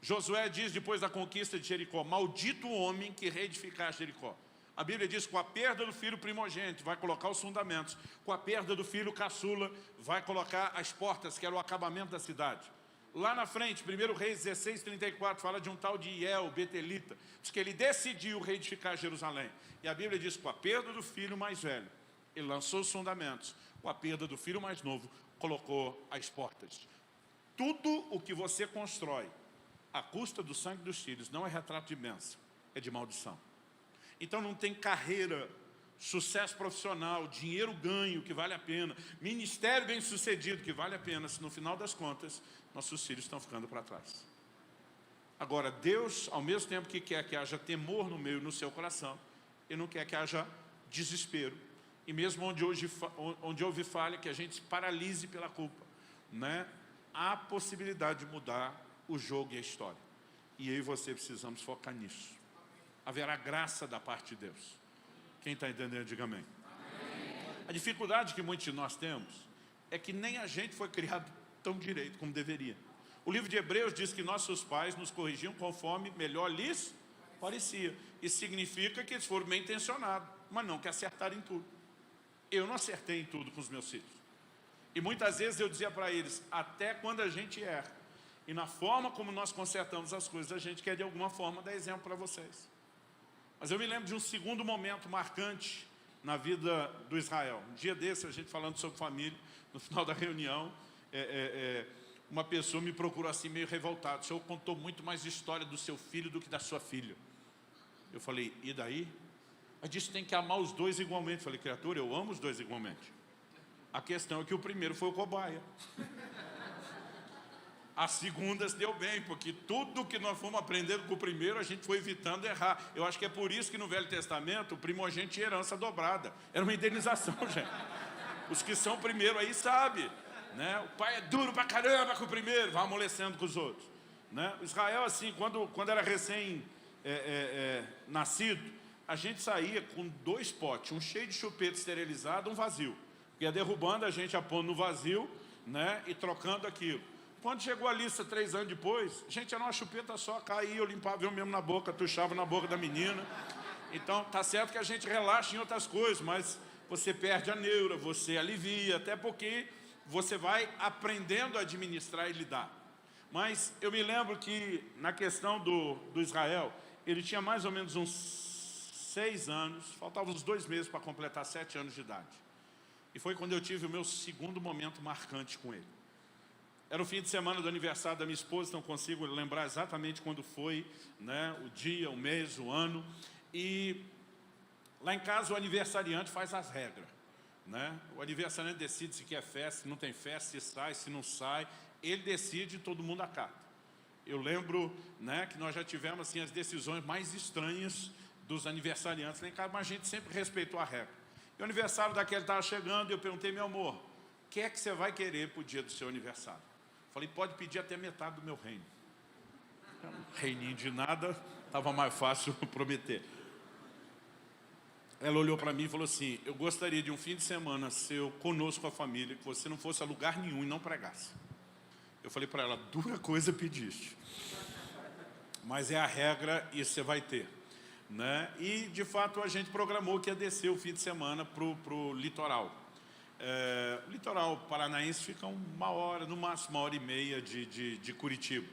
Josué diz, depois da conquista de Jericó, maldito o homem que reedificar Jericó. A Bíblia diz, com a perda do filho primogênito, vai colocar os fundamentos. Com a perda do filho caçula, vai colocar as portas, que era o acabamento da cidade. Lá na frente, 1 Reis 16:34, fala de um tal de Iel, betelita. Diz que ele decidiu reedificar Jerusalém. E a Bíblia diz, com a perda do filho mais velho, ele lançou os fundamentos. Com a perda do filho mais novo, colocou as portas. Tudo o que você constrói à custa do sangue dos filhos não é retrato de bênção, é de maldição. Então não tem carreira, sucesso profissional, dinheiro ganho que vale a pena, ministério bem sucedido que vale a pena, se no final das contas nossos filhos estão ficando para trás. Agora Deus, ao mesmo tempo que quer que haja temor no meio no seu coração, Ele não quer que haja desespero. E mesmo onde houve falha, que a gente se paralise pela culpa, né? Há possibilidade de mudar o jogo e a história. E eu e você precisamos focar nisso. Haverá graça da parte de Deus. Quem está entendendo, diga amém. A dificuldade que muitos de nós temos é que nem a gente foi criado tão direito como deveria. O livro de Hebreus diz que nossos pais nos corrigiam conforme melhor lhes parecia. Isso significa que eles foram bem intencionados, mas não que acertaram em tudo. Eu não acertei em tudo com os meus filhos. E muitas vezes eu dizia para eles, até quando a gente erra, e na forma como nós consertamos as coisas, a gente quer de alguma forma dar exemplo para vocês. Mas eu me lembro de um segundo momento marcante na vida do Israel. Um dia desse, a gente falando sobre família, no final da reunião, uma pessoa me procurou assim meio revoltado. O senhor contou muito mais história do seu filho do que da sua filha. Eu falei, e daí? Aí disse que tem que amar os dois igualmente. Eu falei, criatura, eu amo os dois igualmente. A questão é que o primeiro foi o cobaia. A segunda se deu bem, porque tudo que nós fomos aprendendo com o primeiro, a gente foi evitando errar. Eu acho que é por isso que no Velho Testamento, o primogênito tinha herança dobrada. Era uma indenização, gente. Os que são primeiro aí sabem, né? O pai é duro pra caramba com o primeiro, vai amolecendo com os outros, né? O Israel, assim, quando era recém-nascido, a gente saía com 2 potes, um cheio de chupeta esterilizado, um vazio. Ia derrubando, a gente ia pondo no vazio, né, e trocando aquilo. Quando chegou a lista 3 anos depois, gente, era uma chupeta só, caía, eu limpava eu mesmo na boca, tuchava na boca da menina. Então, tá certo que a gente relaxa em outras coisas, mas você perde a neura, você alivia, até porque você vai aprendendo a administrar e lidar. Mas eu me lembro que na questão do Israel, ele tinha mais ou menos uns 6 anos, faltavam uns 2 meses para completar 7 anos de idade. E foi quando eu tive o meu segundo momento marcante com ele. Era o fim de semana do aniversário da minha esposa, não consigo lembrar exatamente quando foi, né, o dia, o mês, o ano. E lá em casa o aniversariante faz as regras, né? O aniversariante decide se quer festa, se não tem festa, se sai, se não sai. Ele decide e todo mundo acata. Eu lembro, né, que nós já tivemos assim, as decisões mais estranhas dos aniversariantes lá em casa, mas a gente sempre respeitou a regra. E o aniversário daquele estava chegando e eu perguntei, meu amor, o que é que você vai querer para o dia do seu aniversário? Falei, pode pedir até metade do meu reino. Um reininho de nada, estava mais fácil prometer. Ela olhou para mim e falou assim, eu gostaria de um fim de semana seu conosco com a família, que você não fosse a lugar nenhum e não pregasse. Eu falei para ela, dura coisa pediste. Mas é a regra e você vai ter. Né? E, de fato, a gente programou que ia descer o fim de semana para o litoral. O litoral paranaense fica 1 hora, no máximo 1h30 de Curitiba.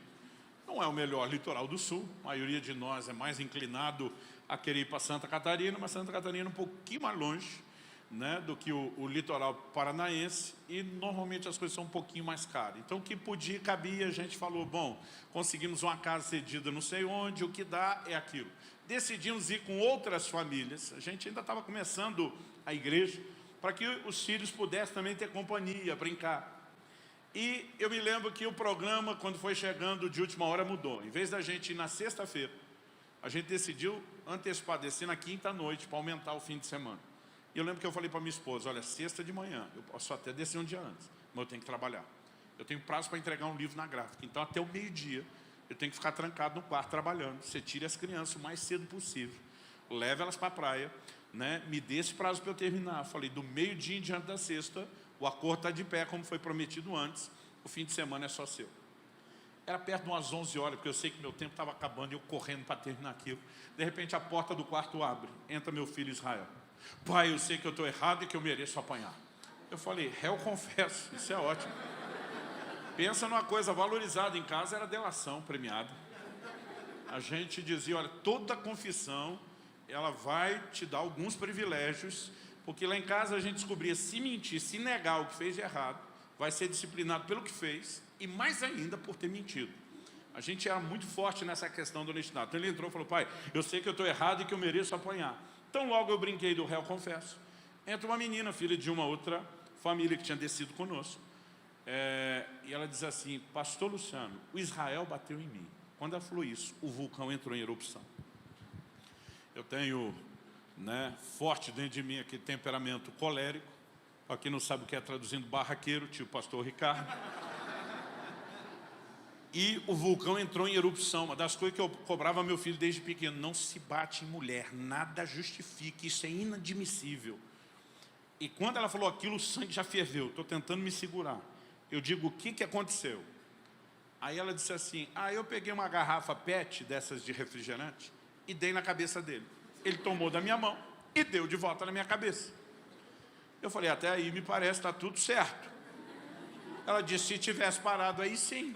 Não é o melhor litoral do sul, a maioria de nós é mais inclinado a querer ir para Santa Catarina, mas Santa Catarina é um pouquinho mais longe, né, do que o litoral paranaense, e normalmente as coisas são um pouquinho mais caras. Então o que podia, cabia, a gente falou, bom, conseguimos uma casa cedida não sei onde, o que dá é aquilo. Decidimos ir com outras famílias, a gente ainda estava começando a igreja, para que os filhos pudessem também ter companhia, brincar. E eu me lembro que o programa, quando foi chegando de última hora, mudou. Em vez da gente ir na sexta-feira, a gente decidiu antecipar, descer na quinta-noite, para aumentar o fim de semana. E eu lembro que eu falei para minha esposa, olha, sexta de manhã, eu posso até descer um dia antes, mas eu tenho que trabalhar. Eu tenho prazo para entregar um livro na gráfica, então até o meio-dia, eu tenho que ficar trancado no quarto trabalhando. Você tire as crianças o mais cedo possível, leve elas para a praia, né? Me dê esse prazo para eu terminar. Eu falei, do meio-dia em diante da sexta, o acordo está de pé, como foi prometido antes, o fim de semana é só seu. Era perto de umas 11 horas, porque eu sei que meu tempo estava acabando, e eu correndo para terminar aquilo. De repente a porta do quarto abre, entra meu filho Israel. Pai, eu sei que eu estou errado e que eu mereço apanhar. Eu falei, réu confesso, isso é ótimo. Pensa numa coisa valorizada em casa, era delação premiada. A gente dizia, olha, toda confissão, ela vai te dar alguns privilégios, porque lá em casa a gente descobria, se mentir, se negar o que fez de errado, vai ser disciplinado pelo que fez, e mais ainda por ter mentido. A gente era muito forte nessa questão da honestidade. Então ele entrou e falou, pai, eu sei que eu estou errado e que eu mereço apanhar. Então logo eu brinquei do réu confesso. Entra uma menina, filha de uma outra família que tinha descido conosco. E ela diz assim, pastor Luciano, o Israel bateu em mim. Quando ela falou isso, o vulcão entrou em erupção. Eu tenho né, forte dentro de mim, aquele temperamento colérico. Para quem não sabe o que é traduzindo, barraqueiro, tio pastor Ricardo. E o vulcão entrou em erupção. Uma das coisas que eu cobrava meu filho desde pequeno: não se bate em mulher, nada justifique, isso é inadmissível. E quando ela falou aquilo, o sangue já ferveu. Estou tentando me segurar. Eu digo: o que aconteceu? Aí ela disse assim: eu peguei uma garrafa PET, dessas de refrigerante, e dei na cabeça dele. Ele tomou da minha mão e deu de volta na minha cabeça. Eu falei: até aí me parece, está tudo certo. Ela disse: se tivesse parado aí, sim.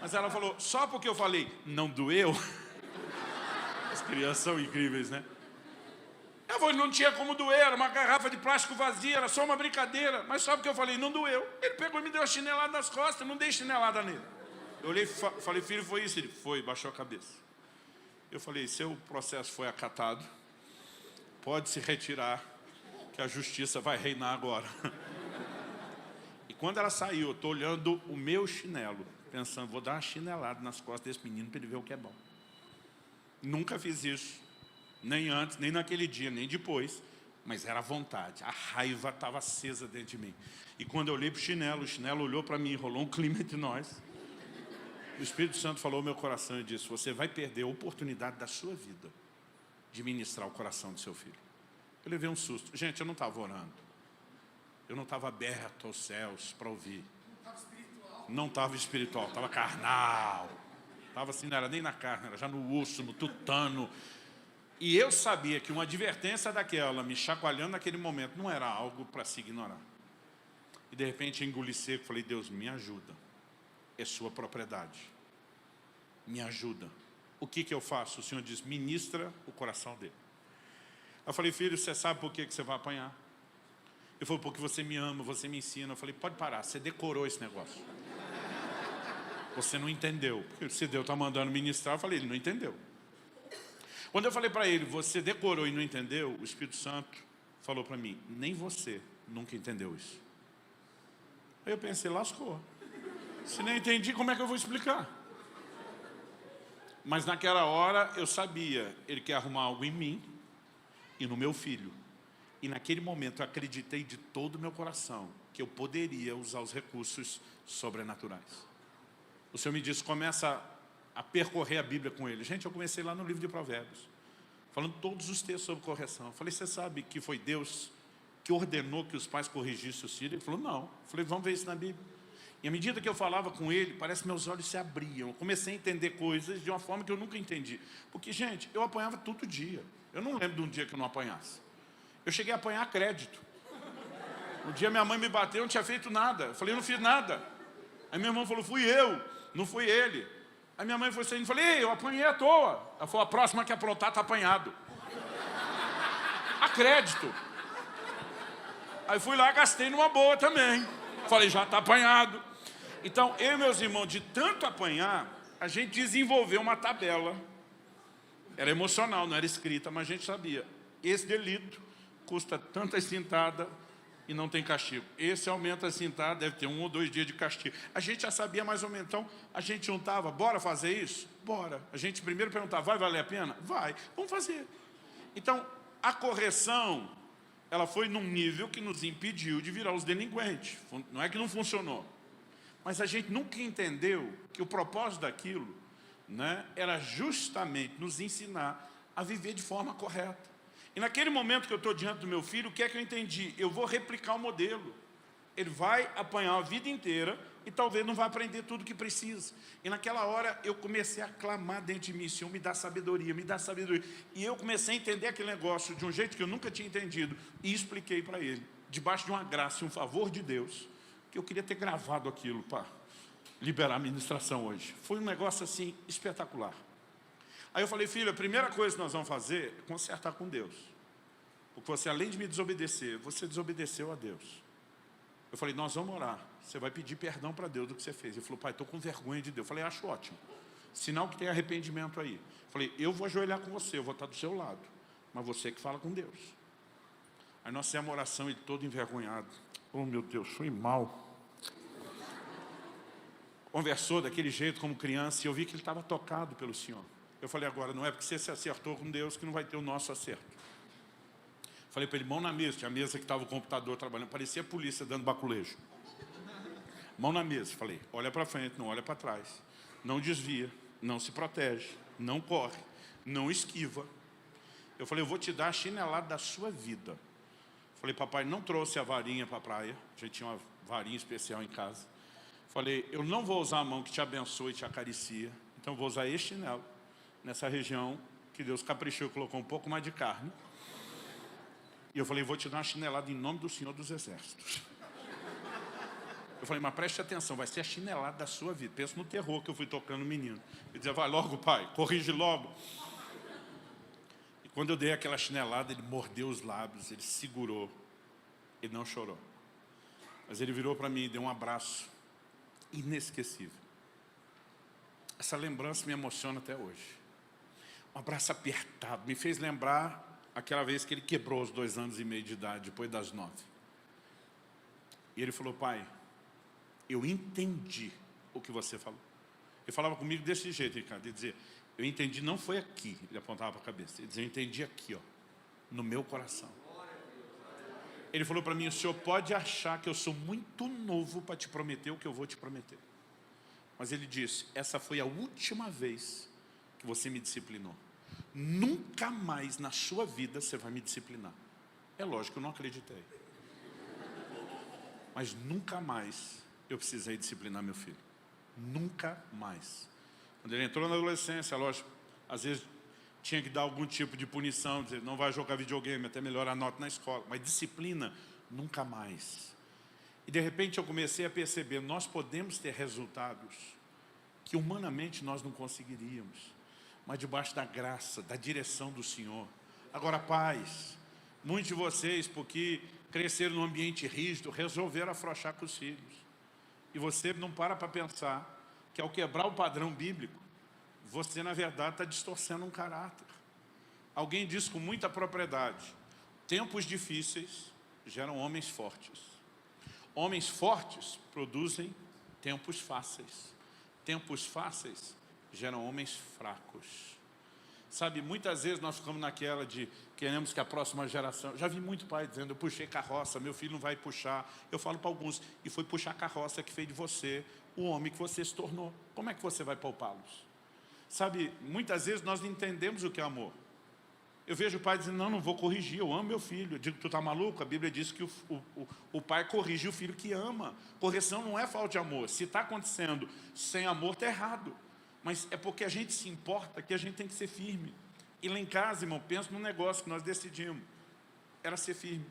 Mas ela falou: só porque eu falei, não doeu? As crianças são incríveis, né? Eu falei: não tinha como doer, era uma garrafa de plástico vazia, era só uma brincadeira. Mas só porque eu falei, não doeu. Ele pegou e me deu a chinelada nas costas, eu não dei chinelada nele. Eu olhei e falei: filho, foi isso? Ele: foi, baixou a cabeça. Eu falei: seu processo foi acatado, pode se retirar, que a justiça vai reinar agora. E quando ela saiu, eu estou olhando o meu chinelo, pensando: vou dar uma chinelada nas costas desse menino para ele ver o que é bom. Nunca fiz isso, nem antes, nem naquele dia, nem depois, mas era a vontade, a raiva estava acesa dentro de mim. E quando eu olhei para o chinelo olhou para mim, rolou um clima entre nós. O Espírito Santo falou ao meu coração e disse: você vai perder a oportunidade da sua vida de ministrar o coração do seu filho. Eu levei um susto. Gente, eu não estava orando. Eu não estava aberto aos céus para ouvir. Não estava espiritual, estava carnal. Estava assim, não era nem na carne, era já no osso, no tutano. E eu sabia que uma advertência daquela, me chacoalhando naquele momento, não era algo para se ignorar. E de repente eu engoli seco, falei: Deus, me ajuda. É sua propriedade. Me ajuda. O que eu faço? O Senhor diz: ministra o coração dele. Eu falei: filho, você sabe por que você vai apanhar? Ele falou: porque você me ama, você me ensina. Eu falei: pode parar, você decorou esse negócio. Você não entendeu. Porque se Deus está mandando ministrar, eu falei: ele não entendeu. Quando eu falei para ele: você decorou e não entendeu, o Espírito Santo falou para mim: nem você nunca entendeu isso. Aí eu pensei: lascou. Se nem entendi, como é que eu vou explicar? Mas naquela hora eu sabia, ele quer arrumar algo em mim e no meu filho. E naquele momento eu acreditei de todo o meu coração que eu poderia usar os recursos sobrenaturais. O Senhor me disse: começa a percorrer a Bíblia com ele. Gente, eu comecei lá no livro de Provérbios, falando todos os textos sobre correção. Eu falei: você sabe que foi Deus que ordenou que os pais corrigissem os filhos? Ele falou: não. Eu falei: vamos ver isso na Bíblia. E à medida que eu falava com ele, parece que meus olhos se abriam. Eu comecei a entender coisas de uma forma que eu nunca entendi. Porque, gente, eu apanhava todo dia. Eu não lembro de um dia que eu não apanhasse. Eu cheguei a apanhar crédito. Um dia minha mãe me bateu, eu não tinha feito nada. Eu falei: eu não fiz nada. Aí meu irmão falou: fui eu, não fui ele. Aí minha mãe foi saindo e falei: ei, eu apanhei à toa. Ela falou: a próxima que aprontar está apanhado. A crédito. Aí fui lá, gastei numa boa também. Falei: já está apanhado. Então, eu e meus irmãos, de tanto apanhar, a gente desenvolveu uma tabela. Era emocional, não era escrita, mas a gente sabia: esse delito custa tanta cintada e não tem castigo. Esse aumenta a cintada, deve ter 1 ou 2 dias de castigo. A gente já sabia mais ou menos. Então, a gente juntava: bora fazer isso? Bora. A gente primeiro perguntava: vai valer a pena? Vai. Vamos fazer. Então, a correção, ela foi num nível que nos impediu de virar os delinquentes. Não é que não funcionou. Mas a gente nunca entendeu que o propósito daquilo, né, era justamente nos ensinar a viver de forma correta. E naquele momento que eu estou diante do meu filho, o que é que eu entendi? Eu vou replicar o modelo. Ele vai apanhar a vida inteira e talvez não vai aprender tudo o que precisa. E naquela hora eu comecei a clamar dentro de mim: Senhor, me dá sabedoria, me dá sabedoria. E eu comecei a entender aquele negócio de um jeito que eu nunca tinha entendido. E expliquei para ele, debaixo de uma graça e um favor de Deus, que eu queria ter gravado aquilo para liberar a ministração hoje. Foi um negócio assim espetacular. Aí eu falei: filho, a primeira coisa que nós vamos fazer é consertar com Deus. Porque você, além de me desobedecer, você desobedeceu a Deus. Eu falei: nós vamos orar. Você vai pedir perdão para Deus do que você fez. Ele falou: pai, estou com vergonha de Deus. Eu falei: acho ótimo. Sinal que tem arrependimento aí. Eu falei: eu vou ajoelhar com você, eu vou estar do seu lado. Mas você que fala com Deus. Aí nós fizemos uma oração, ele todo envergonhado. Oh, meu Deus, fui mal. Conversou daquele jeito como criança e eu vi que ele estava tocado pelo Senhor. Eu falei: agora não é porque você se acertou com Deus que não vai ter o nosso acerto. Falei para ele, mão na mesa, tinha a mesa que estava o computador trabalhando, parecia a polícia dando baculejo. Mão na mesa, falei, olha para frente, não olha para trás, não desvia, não se protege, não corre, não esquiva. Eu falei, eu vou te dar a chinelada da sua vida. Falei, papai não trouxe a varinha para a praia, a gente tinha uma varinha especial em casa. Falei, eu não vou usar a mão que te abençoa e te acaricia, então eu vou usar este chinelo, nessa região que Deus caprichou e colocou um pouco mais de carne. E eu falei, vou te dar uma chinelada em nome do Senhor dos Exércitos. Eu falei, mas preste atenção, vai ser a chinelada da sua vida. Pensa no terror que eu fui tocando no menino. Ele dizia, vai logo, pai, corrige logo. E quando eu dei aquela chinelada, ele mordeu os lábios, ele segurou, ele não chorou. Mas ele virou para mim e deu um abraço inesquecível. Essa lembrança me emociona até hoje. Um abraço apertado, me fez lembrar aquela vez que ele quebrou os 2 anos e meio de idade, depois das 9. E ele falou, pai, eu entendi o que você falou. Ele falava comigo desse jeito, Ricardo, ele dizia, eu entendi, não foi aqui, ele apontava para a cabeça, ele dizia, eu entendi aqui, ó, no meu coração. Ele falou para mim, o senhor pode achar que eu sou muito novo para te prometer o que eu vou te prometer. Mas ele disse, essa foi a última vez que você me disciplinou. Nunca mais na sua vida você vai me disciplinar. É lógico que eu não acreditei. Mas nunca mais eu precisei disciplinar meu filho. Nunca mais. Quando ele entrou na adolescência, lógico, às vezes tinha que dar algum tipo de punição, dizer, não vai jogar videogame, até melhorar a nota na escola. Mas disciplina, nunca mais. E de repente eu comecei a perceber, nós podemos ter resultados que humanamente nós não conseguiríamos, mas debaixo da graça, da direção do Senhor. Agora, pais, muitos de vocês, porque cresceram num ambiente rígido, resolveram afrouxar com os filhos. E você não para pensar que ao quebrar o padrão bíblico, você, na verdade, está distorcendo um caráter. Alguém disse com muita propriedade, tempos difíceis geram homens fortes. Homens fortes produzem tempos fáceis. Tempos fáceis geram homens fracos. Sabe, muitas vezes nós ficamos naquela de queremos que a próxima geração... Já vi muito pai dizendo, eu puxei carroça, meu filho não vai puxar. Eu falo para alguns, e foi puxar a carroça que fez de você o homem que você se tornou. Como é que você vai poupá-los? Sabe, muitas vezes nós não entendemos o que é amor. Eu vejo o pai dizendo, não vou corrigir, eu amo meu filho. Eu digo, tu está maluco? A Bíblia diz que o pai corrige o filho que ama. Correção não é falta de amor. Se está acontecendo sem amor, está errado. Mas é porque a gente se importa que a gente tem que ser firme. E lá em casa, irmão, penso num negócio que nós decidimos. Era ser firme.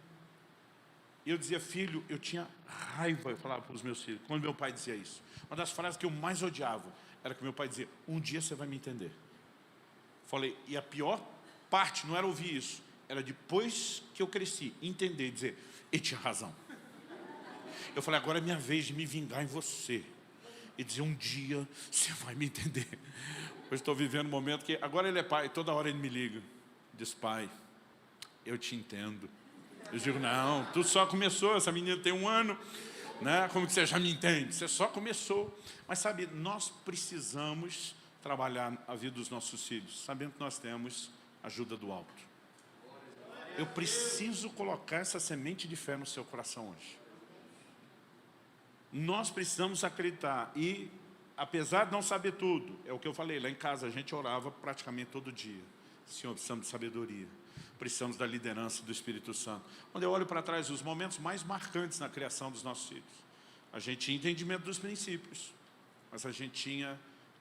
E eu dizia, filho, eu tinha raiva, eu falava para os meus filhos, quando meu pai dizia isso. Uma das frases que eu mais odiava era que meu pai dizia, um dia você vai me entender. Falei, e a pior parte não era ouvir isso, era depois que eu cresci, entender, dizer, ele tinha razão. Eu falei, agora é minha vez de me vingar em você. E dizer, um dia você vai me entender. Hoje estou vivendo um momento que, agora ele é pai, toda hora ele me liga. Diz, pai, eu te entendo. Eu digo, não, tudo só começou, essa menina tem 1 ano, né? Como que você já me entende? Você só começou. Mas sabe, nós precisamos trabalhar a vida dos nossos filhos, sabendo que nós temos ajuda do alto. Eu preciso colocar essa semente de fé no seu coração hoje. Nós precisamos acreditar e, apesar de não saber tudo, é o que eu falei, lá em casa a gente orava praticamente todo dia. Senhor, precisamos de sabedoria, precisamos da liderança do Espírito Santo. Quando eu olho para trás, os momentos mais marcantes na criação dos nossos filhos, a gente tinha entendimento dos princípios, mas a gente tinha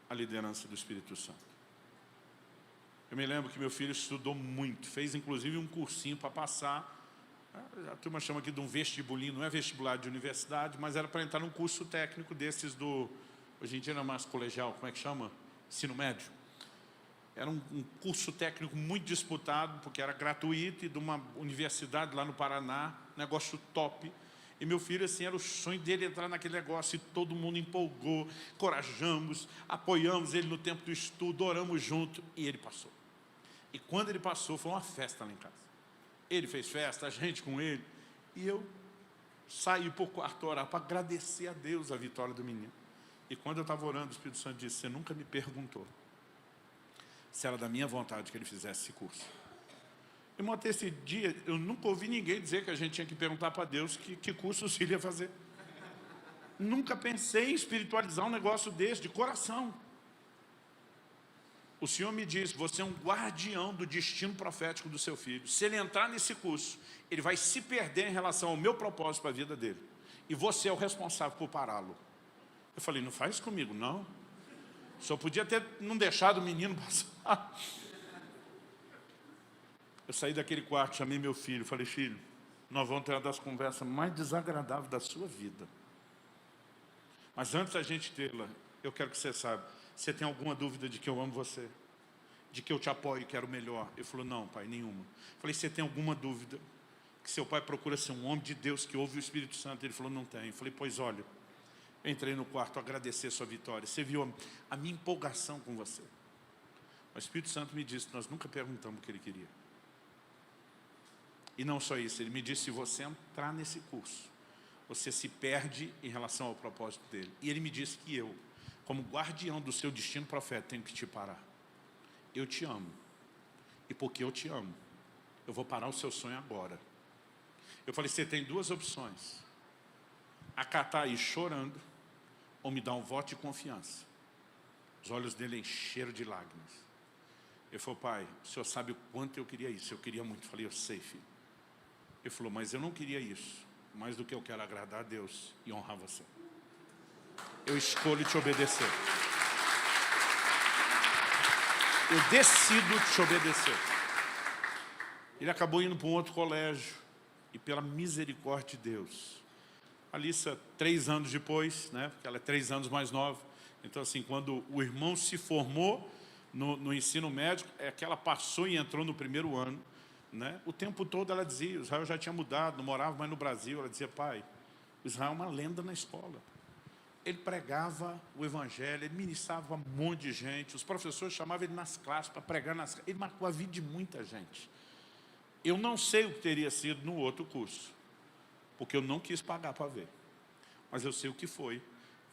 a liderança do Espírito Santo. Eu me lembro que meu filho estudou muito, fez inclusive um cursinho para passar. A turma chama aqui de um vestibulinho, não é vestibular de universidade, mas era para entrar num curso técnico desses do... Hoje em dia não é mais colegial, como é que chama? Ensino médio. Era um curso técnico muito disputado, porque era gratuito, e de uma universidade lá no Paraná, negócio top. E meu filho, assim, era o sonho dele entrar naquele negócio, e todo mundo empolgou, corajamos, apoiamos ele no tempo do estudo, oramos junto, e ele passou. E quando ele passou, foi uma festa lá em casa. Ele fez festa, a gente com ele. E eu saí para o quarto orar para agradecer a Deus a vitória do menino. E quando eu estava orando, o Espírito Santo disse, você nunca me perguntou se era da minha vontade que ele fizesse esse curso. Irmão, até esse dia, eu nunca ouvi ninguém dizer que a gente tinha que perguntar para Deus que curso o filho ia fazer. Nunca pensei em espiritualizar um negócio desse, de coração. O Senhor me disse, você é um guardião do destino profético do seu filho. Se ele entrar nesse curso, ele vai se perder em relação ao meu propósito para a vida dele. E você é o responsável por pará-lo. Eu falei, não faz isso comigo, não. Só podia ter não deixado o menino passar. Eu saí daquele quarto, chamei meu filho, falei, filho, nós vamos ter uma das conversas mais desagradáveis da sua vida. Mas antes da gente tê-la, eu quero que você saiba, você tem alguma dúvida de que eu amo você? De que eu te apoio e quero o melhor? Ele falou, não, pai, nenhuma. Eu falei, você tem alguma dúvida que seu pai procura ser um homem de Deus que ouve o Espírito Santo? Ele falou, não tem. Eu falei, pois olha, eu entrei no quarto agradecer a sua vitória. Você viu a minha empolgação com você. O Espírito Santo me disse, nós nunca perguntamos o que ele queria. E não só isso, ele me disse, se você entrar nesse curso, você se perde em relação ao propósito dele. E ele me disse que eu, como guardião do seu destino profético, tenho que te parar. Eu te amo. E porque eu te amo, eu vou parar o seu sonho agora. Eu falei, você tem duas opções. Acatar aí chorando, ou me dar um voto de confiança. Os olhos dele encheram de lágrimas. Ele falou, pai, o senhor sabe o quanto eu queria isso. Eu queria muito. Eu falei, eu sei, filho. Ele falou, mas eu não queria isso. Mais do que eu quero agradar a Deus e honrar você. Eu escolho te obedecer. Eu decido te obedecer. Ele acabou indo para um outro colégio. E pela misericórdia de Deus. A Alissa, 3 anos depois, né, porque ela é 3 anos mais nova. Então, assim, quando o irmão se formou no ensino médio, é que ela passou e entrou no 1º ano. Né? O tempo todo ela dizia, o Israel já tinha mudado, não morava mais no Brasil. Ela dizia, pai, o Israel é uma lenda na escola. Ele pregava o evangelho, ele ministrava um monte de gente. Os professores chamavam ele nas classes para pregar nas classes. Ele marcou a vida de muita gente. Eu não sei o que teria sido no outro curso, porque eu não quis pagar para ver. Mas eu sei o que foi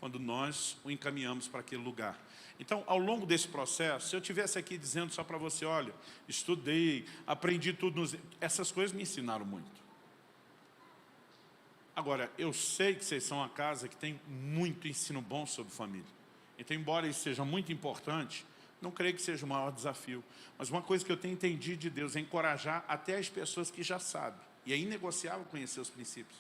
quando nós o encaminhamos para aquele lugar. Então, ao longo desse processo, se eu estivesse aqui dizendo só para você, olha, estudei, aprendi tudo, essas coisas me ensinaram muito. Agora, eu sei que vocês são uma casa que tem muito ensino bom sobre família. Então, embora isso seja muito importante, não creio que seja o maior desafio. Mas uma coisa que eu tenho entendido de Deus é encorajar até as pessoas que já sabem. E é inegociável conhecer os princípios.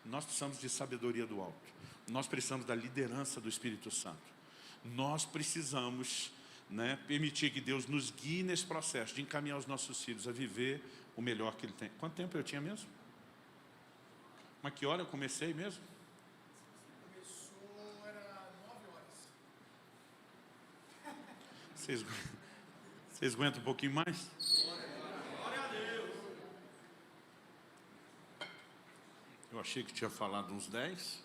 Nós precisamos de sabedoria do alto. Nós precisamos da liderança do Espírito Santo. Nós precisamos, né, permitir que Deus nos guie nesse processo de encaminhar os nossos filhos a viver o melhor que Ele tem. Quanto tempo eu tinha mesmo? Mas que hora eu comecei mesmo? Começou, era 9 horas. Vocês aguentam um pouquinho mais? Glória a Deus. Eu achei que tinha falado uns 10.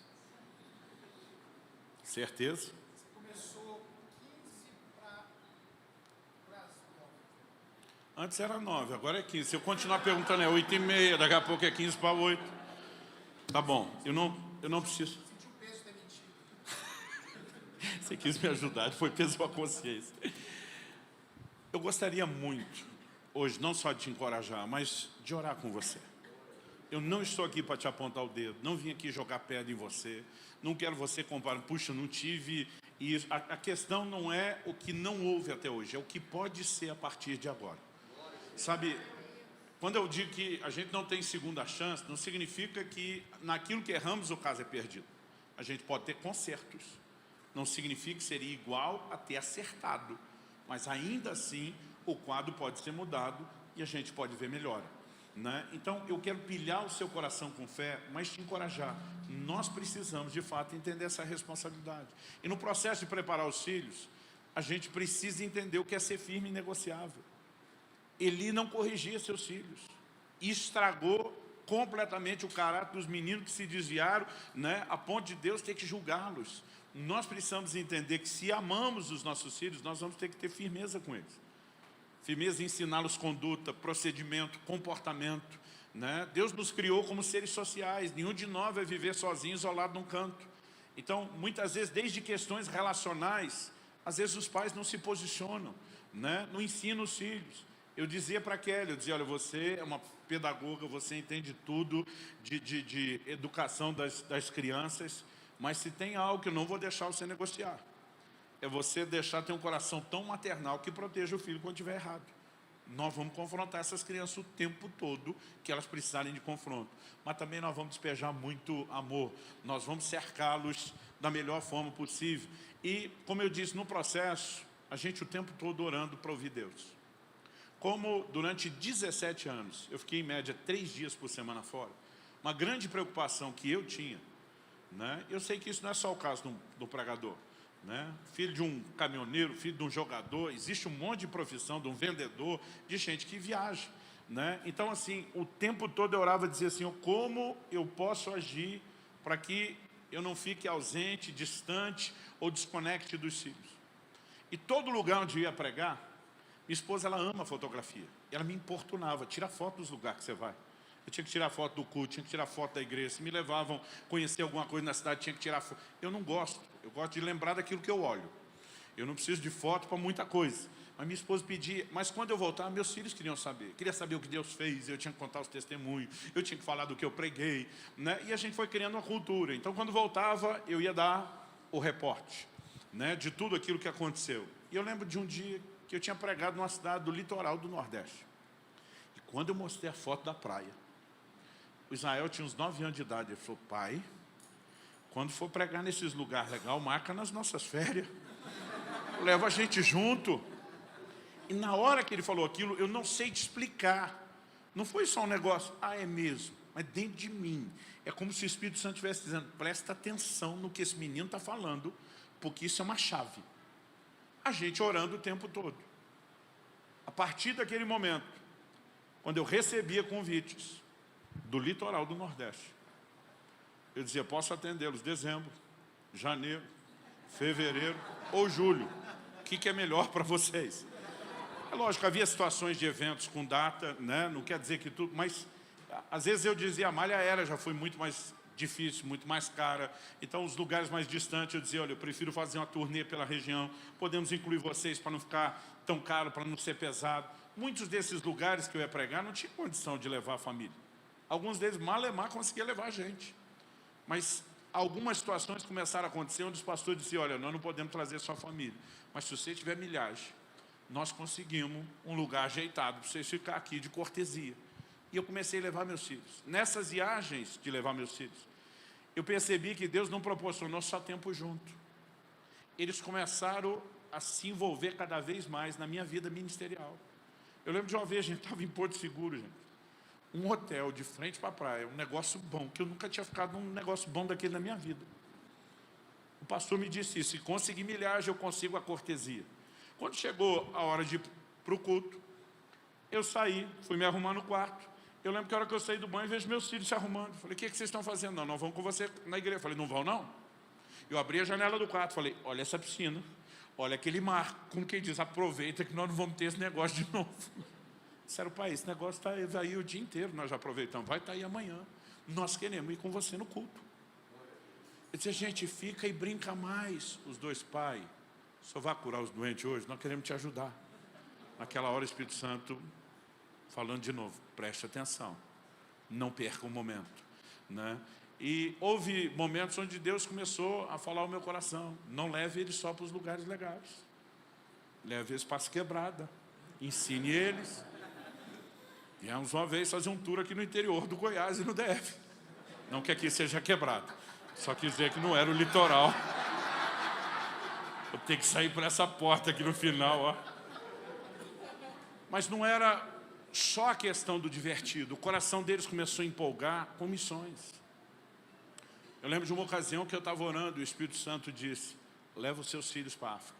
Certeza? Você começou 15 para as 9. Antes era 9, agora é 15. Se eu continuar perguntando é 8h30, daqui a pouco é 15 para 8. Tá bom, eu não preciso. Senti o peso de ter mentido. Você quis me ajudar, foi peso para a consciência. Eu gostaria muito, hoje, não só de te encorajar, mas de orar com você. Eu não estou aqui para te apontar o dedo, não vim aqui jogar pedra em você, não quero você comparar, puxa, não tive isso. A questão não é o que não houve até hoje, é o que pode ser a partir de agora. Sabe, quando eu digo que a gente não tem segunda chance, não significa que naquilo que erramos o caso é perdido. A gente pode ter consertos, não significa que seria igual a ter acertado, mas ainda assim o quadro pode ser mudado e a gente pode ver melhora. Né? Então, eu quero pilhar o seu coração com fé, mas te encorajar. Nós precisamos, de fato, entender essa responsabilidade. E no processo de preparar os filhos, a gente precisa entender o que é ser firme e negociável. Eli não corrigia seus filhos. Estragou completamente o caráter dos meninos que se desviaram, né, a ponto de Deus ter que julgá-los. Nós precisamos entender que se amamos os nossos filhos, nós vamos ter que ter firmeza com eles. Firmeza em ensiná-los conduta, procedimento, comportamento. Né? Deus nos criou como seres sociais. Nenhum de nós vai viver sozinho, isolado num canto. Então, muitas vezes, desde questões relacionais, às vezes os pais não se posicionam, né? Não ensinam os filhos. Eu dizia para a Kelly, eu dizia, olha, você é uma pedagoga, você entende tudo de educação das crianças, mas se tem algo que eu não vou deixar você negociar, é você deixar ter um coração tão maternal que proteja o filho quando estiver errado. Nós vamos confrontar essas crianças o tempo todo que elas precisarem de confronto. Mas também nós vamos despejar muito amor. Nós vamos cercá-los da melhor forma possível. E, como eu disse, no processo, a gente o tempo todo orando para ouvir Deus. Como durante 17 anos, eu fiquei em média 3 dias por semana fora, uma grande preocupação que eu tinha, né? Eu sei que isso não é só o caso do pregador. Né? Filho de um caminhoneiro, filho de um jogador, existe um monte de profissão, de um vendedor, de gente que viaja, né? Então assim, o tempo todo eu orava e dizia assim, como eu posso agir para que eu não fique ausente, distante ou desconecte dos filhos. E todo lugar onde eu ia pregar, minha esposa, ela ama fotografia, ela me importunava, tira foto dos lugares que você vai. Eu tinha que tirar foto do culto, tinha que tirar foto da igreja. Se me levavam a conhecer alguma coisa na cidade, tinha que tirar foto. Eu não gosto, eu gosto de lembrar daquilo que eu olho. Eu não preciso de foto para muita coisa. Mas minha esposa pedia, mas quando eu voltar, meus filhos queriam saber. Queria saber o que Deus fez, eu tinha que contar os testemunhos, eu tinha que falar do que eu preguei, né? E a gente foi criando uma cultura. Então, quando voltava, eu ia dar o reporte, né, de tudo aquilo que aconteceu. E eu lembro de um dia que eu tinha pregado numa cidade do litoral do Nordeste. E quando eu mostrei a foto da praia, o Israel tinha uns 9 anos de idade. Ele falou, pai, quando for pregar nesses lugares legais, marca nas nossas férias. Leva a gente junto. E na hora que ele falou aquilo, eu não sei te explicar. Não foi só um negócio, é mesmo. Mas dentro de mim, é como se o Espírito Santo estivesse dizendo, presta atenção no que esse menino está falando, porque isso é uma chave. A gente orando o tempo todo. A partir daquele momento, quando eu recebia convites do litoral do Nordeste, eu dizia, posso atendê-los dezembro, janeiro, fevereiro ou julho. O que é melhor para vocês? É lógico, havia situações de eventos com data, né? Não quer dizer que tudo, mas às vezes eu dizia, a malha aérea já foi muito mais difícil, muito mais cara. Então, os lugares mais distantes, eu dizia, olha, eu prefiro fazer uma turnê pela região, podemos incluir vocês para não ficar tão caro, para não ser pesado. Muitos desses lugares que eu ia pregar não tinha condição de levar a família. Alguns deles, malemar, conseguia levar a gente. Mas algumas situações começaram a acontecer onde os pastores diziam, olha, nós não podemos trazer sua família, mas se você tiver milhagem, nós conseguimos um lugar ajeitado para vocês ficar aqui de cortesia. E eu comecei a levar meus filhos. Nessas viagens de levar meus filhos, eu percebi que Deus não proporcionou só tempo junto. Eles começaram a se envolver cada vez mais na minha vida ministerial. Eu lembro de uma vez, a gente estava em Porto Seguro, gente. Um hotel de frente para a praia, um negócio bom, que eu nunca tinha ficado num negócio bom daquele na minha vida. O pastor me disse isso, se conseguir milhagem, eu consigo a cortesia. Quando chegou a hora de ir para o culto, eu saí, fui me arrumar no quarto. Eu lembro que a hora que eu saí do banho, vejo meus filhos se arrumando. Falei, o que vocês estão fazendo? Não, nós vamos com você na igreja. Falei, não vão não? Eu abri a janela do quarto, falei, olha essa piscina, olha aquele mar. Como quem diz, aproveita que nós não vamos ter esse negócio de novo. Disseram, pai, esse negócio está aí o dia inteiro, nós já aproveitamos, vai estar aí amanhã. Nós queremos ir com você no culto. Eu disse, gente, fica e brinca mais. Os dois, pai, só vai curar os doentes hoje, nós queremos te ajudar. Naquela hora o Espírito Santo, falando de novo, preste atenção, não perca um momento, né? E houve momentos onde Deus começou a falar ao meu coração, não leve eles só para os lugares legais, leve eles para as quebradas, ensine eles. Viemos uma vez fazer um tour aqui no interior do Goiás e no DF. Não que aqui seja quebrado, só quis dizer que não era o litoral. Vou ter que sair por essa porta aqui no final, ó. Mas não era só a questão do divertido. O coração deles começou a empolgar com missões. Eu lembro de uma ocasião que eu estava orando e o Espírito Santo disse, leva os seus filhos para a África.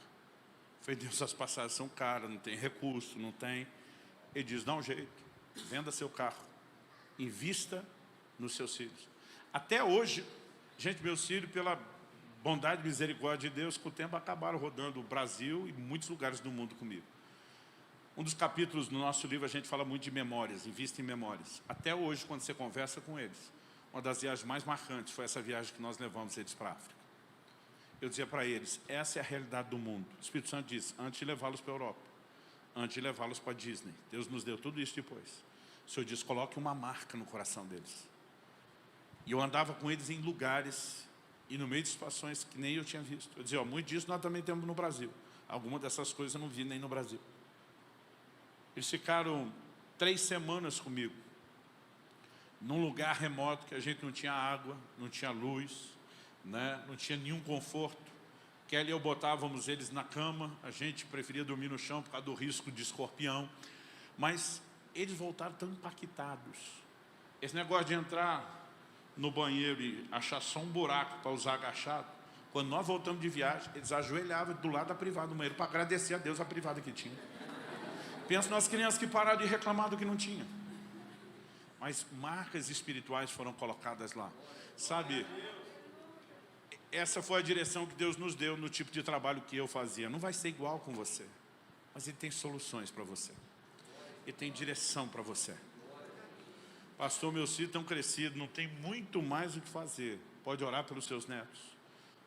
Eu falei, Deus, as passagens são caras, não tem recurso, não tem. Ele diz, dá um jeito, venda seu carro, invista nos seus filhos. Até hoje, gente, meus filhos, pela bondade e misericórdia de Deus, com o tempo acabaram rodando o Brasil e muitos lugares do mundo comigo. Um dos capítulos do nosso livro, a gente fala muito de memórias, invista em memórias. Até hoje, quando você conversa com eles, uma das viagens mais marcantes foi essa viagem que nós levamos eles para a África. Eu dizia para eles, essa é a realidade do mundo. O Espírito Santo disse, antes de levá-los para a Europa, antes de levá-los para a Disney. Deus nos deu tudo isso depois. O Senhor diz, coloque uma marca no coração deles. E eu andava com eles em lugares e no meio de situações que nem eu tinha visto. Eu dizia, muito disso nós também temos no Brasil. Alguma dessas coisas eu não vi nem no Brasil. Eles ficaram 3 semanas comigo, num lugar remoto que a gente não tinha água, não tinha luz, né? Não tinha nenhum conforto. Kelly e eu botávamos eles na cama, a gente preferia dormir no chão por causa do risco de escorpião. Mas eles voltaram tão impactados. Esse negócio de entrar no banheiro e achar só um buraco para usar agachado, quando nós voltamos de viagem, eles ajoelhavam do lado da privada do banheiro para agradecer a Deus a privada que tinha. Pensa nas crianças que pararam de reclamar do que não tinha. Mas marcas espirituais foram colocadas lá. Sabe, essa foi a direção que Deus nos deu no tipo de trabalho que eu fazia. Não vai ser igual com você, mas Ele tem soluções para você. Ele tem direção para você. Pastor, meus filhos estão crescidos, não tem muito mais o que fazer. Pode orar pelos seus netos.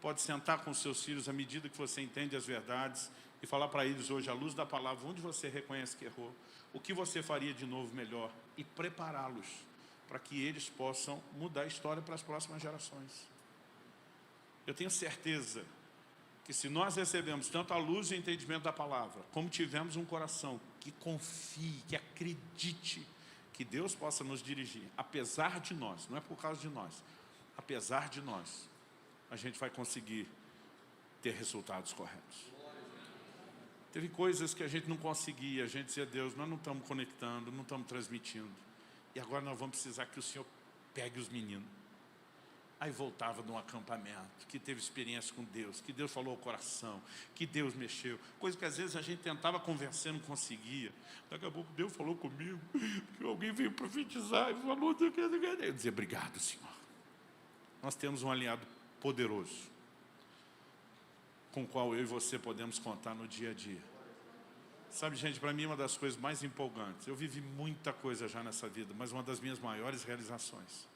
Pode sentar com os seus filhos à medida que você entende as verdades e falar para eles hoje, à luz da palavra, onde você reconhece que errou, o que você faria de novo melhor e prepará-los para que eles possam mudar a história para as próximas gerações. Eu tenho certeza que se nós recebemos tanto a luz e o entendimento da palavra, como tivemos um coração que confie, que acredite que Deus possa nos dirigir, apesar de nós, não é por causa de nós, apesar de nós, a gente vai conseguir ter resultados corretos. Teve coisas que a gente não conseguia, a gente dizia, Deus, nós não estamos conectando, não estamos transmitindo, e agora nós vamos precisar que o Senhor pegue os meninos. Aí voltava de um acampamento, que teve experiência com Deus, que Deus falou ao coração, que Deus mexeu. Coisa que às vezes a gente tentava conversar e não conseguia. Daqui a pouco Deus falou comigo, que alguém veio profetizar e falou... Eu dizia, obrigado, Senhor. Nós temos um aliado poderoso, com o qual eu e você podemos contar no dia a dia. Sabe, gente, para mim uma das coisas mais empolgantes, eu vivi muita coisa já nessa vida, mas uma das minhas maiores realizações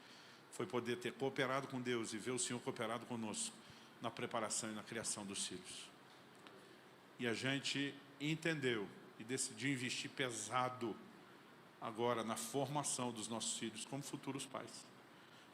foi poder ter cooperado com Deus e ver o Senhor cooperado conosco na preparação e na criação dos filhos. E a gente entendeu e decidiu investir pesado agora na formação dos nossos filhos como futuros pais.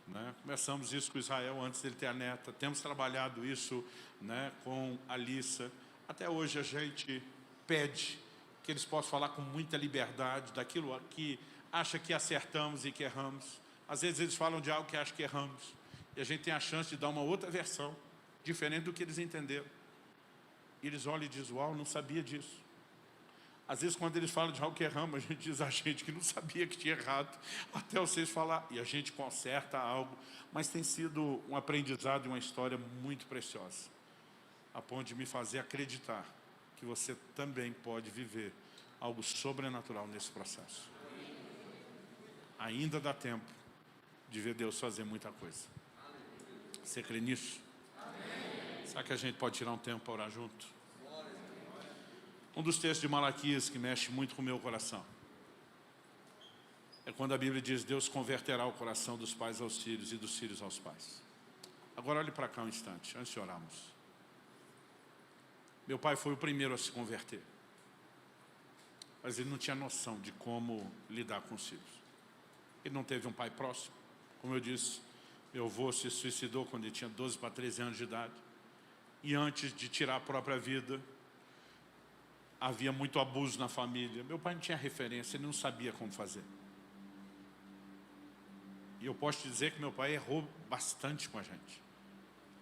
Né? Começamos isso com Israel antes dele ter a neta, temos trabalhado isso, né, com a Alissa. Até hoje a gente pede que eles possam falar com muita liberdade daquilo que acha que acertamos e que erramos. Às vezes eles falam de algo que acham que erramos, e a gente tem a chance de dar uma outra versão, diferente do que eles entenderam. E eles olham e dizem, uau, não sabia disso. Às vezes quando eles falam de algo que erramos, a gente diz a gente que não sabia que tinha errado, até vocês falar, e a gente conserta algo, mas tem sido um aprendizado e uma história muito preciosa, a ponto de me fazer acreditar que você também pode viver algo sobrenatural nesse processo. Ainda dá tempo de ver Deus fazer muita coisa. Você crê nisso? Será que a gente pode tirar um tempo para orar junto? Um dos textos de Malaquias que mexe muito com o meu coração é quando a Bíblia diz, Deus converterá o coração dos pais aos filhos e dos filhos aos pais. Agora olhe para cá um instante, antes de orarmos. Meu pai foi o primeiro a se converter, mas ele não tinha noção de como lidar com os filhos. Ele não teve um pai próximo. Como eu disse, meu avô se suicidou quando ele tinha 12 para 13 anos de idade. E antes de tirar a própria vida, havia muito abuso na família. Meu pai não tinha referência, ele não sabia como fazer. E eu posso te dizer que meu pai errou bastante com a gente.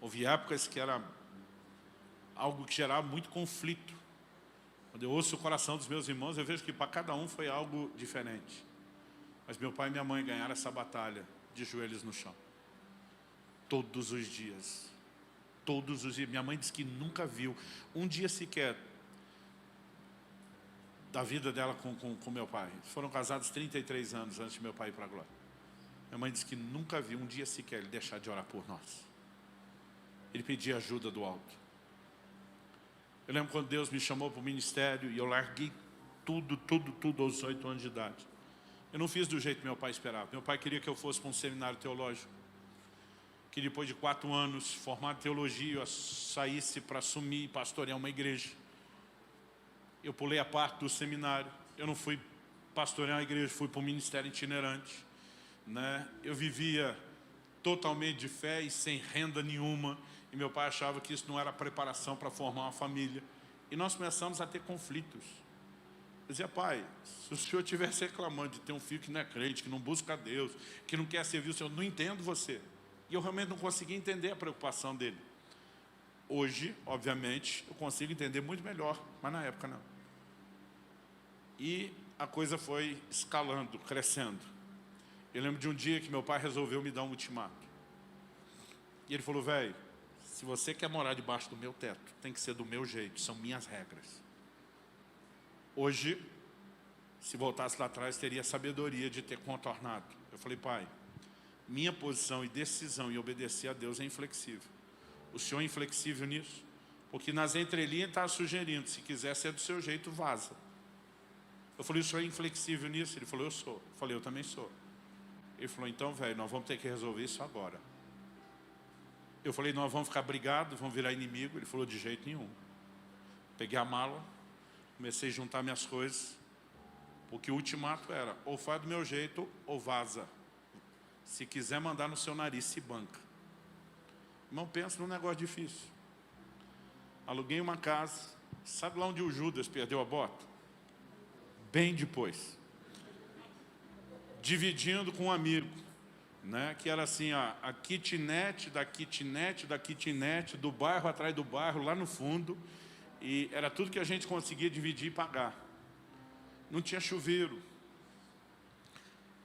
Houve épocas que era algo que gerava muito conflito. Quando eu ouço o coração dos meus irmãos, eu vejo que para cada um foi algo diferente. Mas meu pai e minha mãe ganharam essa batalha de joelhos no chão. Todos os dias. Todos os dias. Minha mãe disse que nunca viu um dia sequer da vida dela com meu pai. Foram casados 33 anos antes de meu pai ir para a glória. Minha mãe disse que nunca viu um dia sequer ele deixar de orar por nós. Ele pedia ajuda do alto. Eu lembro quando Deus me chamou para o ministério e eu larguei tudo aos 8 anos de idade. Eu não fiz do jeito que meu pai esperava. Meu pai queria que eu fosse para um seminário teológico. Que depois de 4 anos, formado em teologia, eu saísse para assumir e pastorear uma igreja. Eu pulei a parte do seminário. Eu não fui pastorear a igreja, fui para o ministério itinerante, né? Eu vivia totalmente de fé e sem renda nenhuma. E meu pai achava que isso não era preparação para formar uma família. E nós começamos a ter conflitos. Eu dizia, pai, se o senhor estivesse reclamando de ter um filho que não é crente, que não busca a Deus, que não quer servir o senhor, não entendo você. E eu realmente não conseguia entender a preocupação dele. Hoje, obviamente, eu consigo entender muito melhor, mas na época não. E a coisa foi escalando, crescendo. Eu lembro de um dia que meu pai resolveu me dar um ultimato. E ele falou, velho, se você quer morar debaixo do meu teto, tem que ser do meu jeito, são minhas regras. Hoje, se voltasse lá atrás, teria a sabedoria de ter contornado. Eu falei, pai, minha posição e decisão em obedecer a Deus é inflexível. O senhor é inflexível nisso? Porque nas entrelinhas está sugerindo, se quiser ser do seu jeito, vaza. Eu falei, o senhor é inflexível nisso? Ele falou, eu sou. Eu falei, eu também sou. Ele falou, então, velho, nós vamos ter que resolver isso agora. Eu falei, nós vamos ficar brigados, vamos virar inimigo. Ele falou, de jeito nenhum. Peguei a mala, comecei a juntar minhas coisas, porque o ultimato era, ou faz do meu jeito, ou vaza. Se quiser mandar no seu nariz, se banca. Irmão, pensa num negócio difícil. Aluguei uma casa, sabe lá onde o Judas perdeu a bota? Bem depois. Dividindo com um amigo, né? Que era assim, a kitnet da kitnet da kitnet, do bairro atrás do bairro, lá no fundo. E era tudo que a gente conseguia dividir e pagar. Não tinha chuveiro.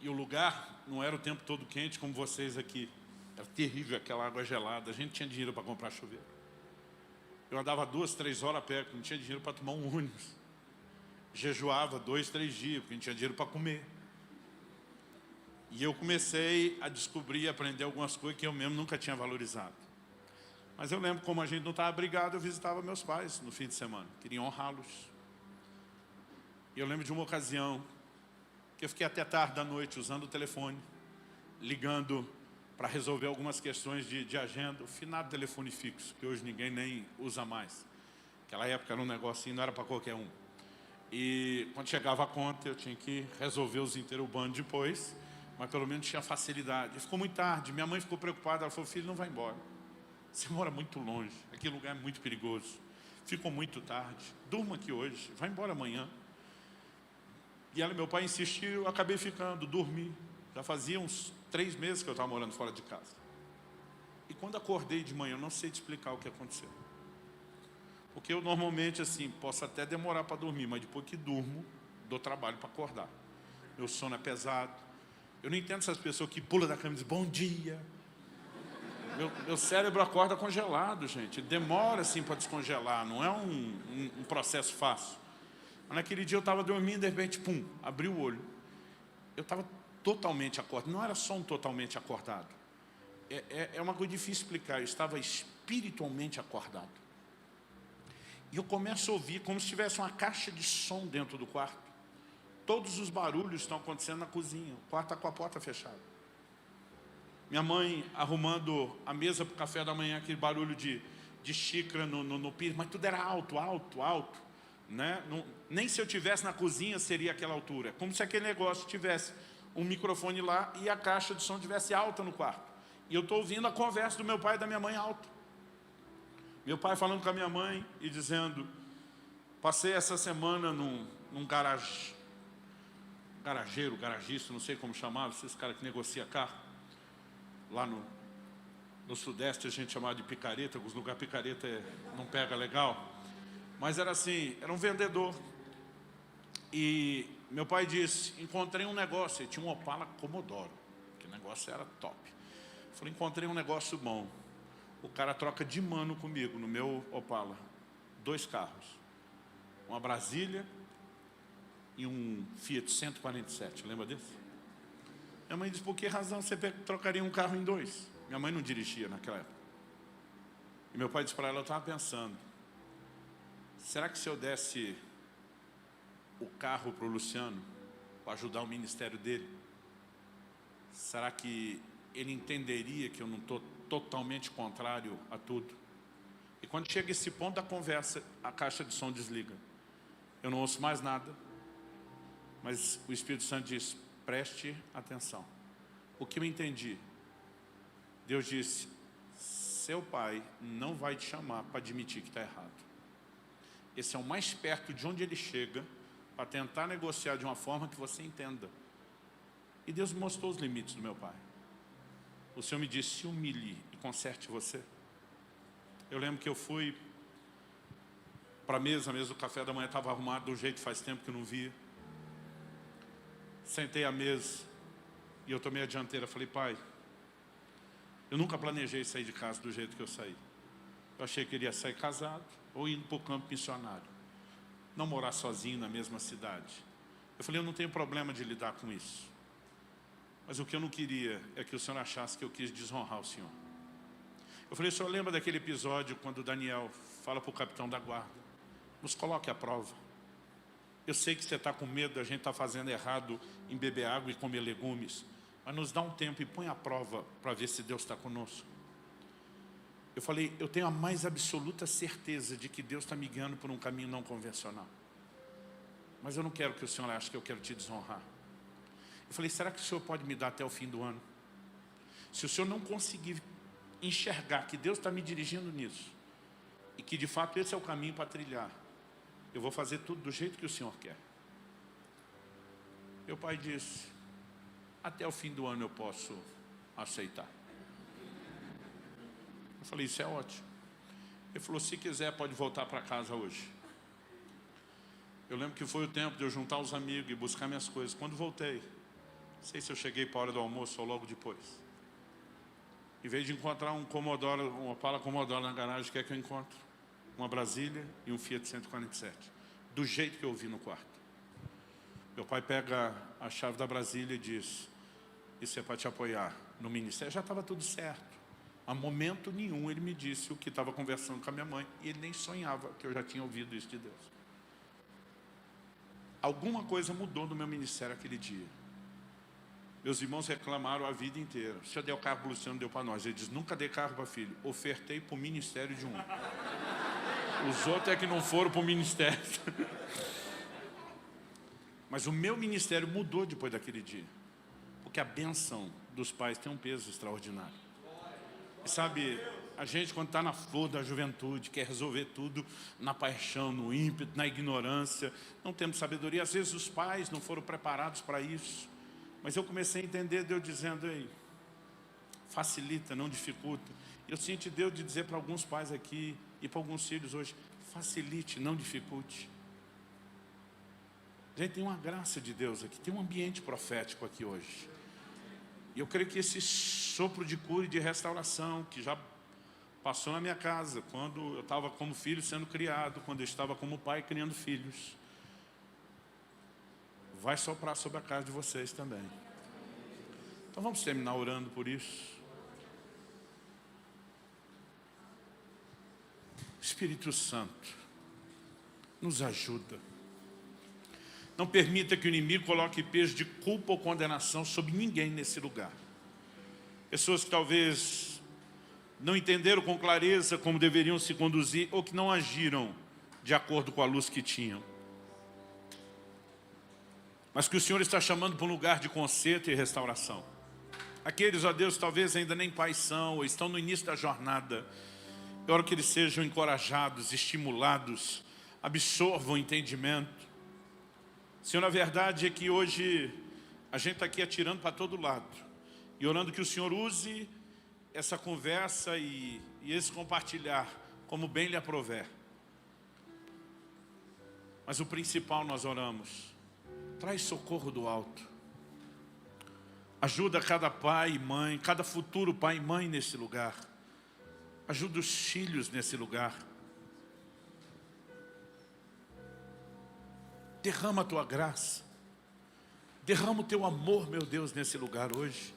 E o lugar não era o tempo todo quente como vocês aqui. Era terrível aquela água gelada. A gente tinha dinheiro para comprar chuveiro. Eu andava 2, 3 horas a pé, porque não tinha dinheiro para tomar um ônibus. Jejuava 2, 3 dias, porque não tinha dinheiro para comer. E eu comecei a descobrir e aprender algumas coisas que eu mesmo nunca tinha valorizado. Mas eu lembro, como a gente não estava brigado, eu visitava meus pais no fim de semana. Queria honrá-los. E eu lembro de uma ocasião que eu fiquei até tarde da noite usando o telefone, ligando para resolver algumas questões de agenda. O finado telefone fixo, que hoje ninguém nem usa mais. Naquela época era um negocinho, não era para qualquer um. E quando chegava a conta, eu tinha que resolver os interurbanos depois, mas pelo menos tinha facilidade. E ficou muito tarde, minha mãe ficou preocupada, ela falou, filho, não vai embora. Você mora muito longe, aquele lugar é muito perigoso. Ficou muito tarde, durma aqui hoje, vai embora amanhã. E ela, meu pai insistiu, eu acabei ficando, dormi. Já fazia uns 3 meses que eu estava morando fora de casa. E quando acordei de manhã, eu não sei te explicar o que aconteceu. Porque eu normalmente, assim, posso até demorar para dormir, mas depois que durmo, dou trabalho para acordar. Meu sono é pesado. Eu não entendo essas pessoas que pulam da cama e dizem, bom dia. Meu cérebro acorda congelado, gente. Demora, assim, para descongelar. Não é um processo fácil. Mas naquele dia eu estava dormindo, de repente, pum, abri o olho. Eu estava totalmente acordado. Não era só um totalmente acordado. É uma coisa difícil explicar. Eu estava espiritualmente acordado. E eu começo a ouvir como se tivesse uma caixa de som dentro do quarto. Todos os barulhos estão acontecendo na cozinha. O quarto está com a porta fechada. Minha mãe arrumando a mesa para o café da manhã, aquele barulho de xícara no piso, mas tudo era alto, alto, alto. Né? Não, nem se eu estivesse na cozinha seria aquela altura. Como se aquele negócio tivesse um microfone lá e a caixa de som estivesse alta no quarto. E eu estou ouvindo a conversa do meu pai e da minha mãe alta. Meu pai falando com a minha mãe e dizendo, passei essa semana num garageiro, garagista, não sei como chamava, esses caras que negociam carro. Lá no Sudeste a gente chamava de picareta, alguns lugares picareta não pega legal. Mas era assim, era um vendedor. E meu pai disse, encontrei um negócio, ele tinha um Opala Commodore, que o negócio era top. Eu falei, encontrei um negócio bom. O cara troca de mano comigo, no meu Opala. 2 carros. Uma Brasília e um Fiat 147, lembra desse? Minha mãe disse, por que razão você trocaria um carro em 2? Minha mãe não dirigia naquela época. E meu pai disse para ela, eu estava pensando, será que se eu desse o carro para o Luciano, para ajudar o ministério dele, será que ele entenderia que eu não estou totalmente contrário a tudo? E quando chega esse ponto da conversa, a caixa de som desliga. Eu não ouço mais nada. Mas o Espírito Santo diz, preste atenção. O que eu entendi? Deus disse, seu pai não vai te chamar para admitir que está errado. Esse é o mais perto de onde ele chega para tentar negociar de uma forma que você entenda. E Deus me mostrou os limites do meu pai. O Senhor me disse, se humilhe e conserte você. Eu lembro que eu fui para a mesa do café da manhã, estava arrumado do jeito que faz tempo que eu não via. Sentei à mesa e eu tomei a dianteira. Falei, pai, eu nunca planejei sair de casa do jeito que eu saí. Eu achei que eu iria sair casado ou indo para o campo missionário. Não morar sozinho na mesma cidade. Eu falei, eu não tenho problema de lidar com isso. Mas o que eu não queria é que o Senhor achasse que eu quis desonrar o Senhor. Eu falei, o senhor lembra daquele episódio quando Daniel fala para o capitão da guarda? Nos coloque à prova. Eu sei que você está com medo da gente estar fazendo errado em beber água e comer legumes. Mas nos dá um tempo e põe à prova para ver se Deus está conosco. Eu falei, eu tenho a mais absoluta certeza de que Deus está me guiando por um caminho não convencional. Mas eu não quero que o Senhor ache que eu quero te desonrar. Eu falei, será que o Senhor pode me dar até o fim do ano? Se o Senhor não conseguir enxergar que Deus está me dirigindo nisso, e que de fato esse é o caminho para trilhar, eu vou fazer tudo do jeito que o Senhor quer. Meu pai disse, até o fim do ano eu posso aceitar. Eu falei, isso é ótimo. Ele falou, se quiser pode voltar para casa hoje. Eu lembro que foi o tempo de eu juntar os amigos e buscar minhas coisas. Quando voltei, não sei se eu cheguei para a hora do almoço ou logo depois. Em vez de encontrar um Commodore, uma Opala Commodore na garagem, o que é que eu encontro? Uma Brasília e um Fiat 147. Do jeito que eu vi no quarto. Meu pai pega a chave da Brasília e diz, isso é para te apoiar no ministério. Já estava tudo certo. A momento nenhum ele me disse o que estava conversando com a minha mãe. E ele nem sonhava que eu já tinha ouvido isso de Deus. Alguma coisa mudou no meu ministério aquele dia. Meus irmãos reclamaram a vida inteira. O senhor deu carro para o Luciano, deu para nós. Ele diz, nunca dei carro para filho. Ofertei para o ministério de um. Os outros é que não foram para o ministério. Mas o meu ministério mudou depois daquele dia. Porque a bênção dos pais tem um peso extraordinário. E sabe, a gente quando está na flor da juventude, quer resolver tudo na paixão, no ímpeto, na ignorância. Não temos sabedoria. Às vezes os pais não foram preparados para isso. Mas eu comecei a entender Deus dizendo, ei, facilita, não dificulta. Eu sinto Deus de dizer para alguns pais aqui e para alguns filhos hoje, facilite, não dificulte. A gente tem uma graça de Deus aqui, tem um ambiente profético aqui hoje. E eu creio que esse sopro de cura e de restauração que já passou na minha casa, quando eu estava como filho sendo criado, quando eu estava como pai criando filhos, vai soprar sobre a casa de vocês também. Então vamos terminar orando por isso. Espírito Santo, nos ajuda. Não permita que o inimigo coloque peso de culpa ou condenação sobre ninguém nesse lugar. Pessoas que talvez não entenderam com clareza como deveriam se conduzir ou que não agiram de acordo com a luz que tinham. Mas que o Senhor está chamando para um lugar de conserto e restauração. Aqueles, ó Deus, talvez ainda nem pais são, ou estão no início da jornada. Eu oro que eles sejam encorajados, estimulados, absorvam o entendimento. Senhor, a verdade é que hoje a gente está aqui atirando para todo lado. E orando que o Senhor use essa conversa e esse compartilhar como bem lhe aprouver. Mas o principal nós oramos. Traz socorro do alto. Ajuda cada pai e mãe, cada futuro pai e mãe nesse lugar. Ajuda os filhos nesse lugar. Derrama a tua graça. Derrama o teu amor, meu Deus, nesse lugar hoje.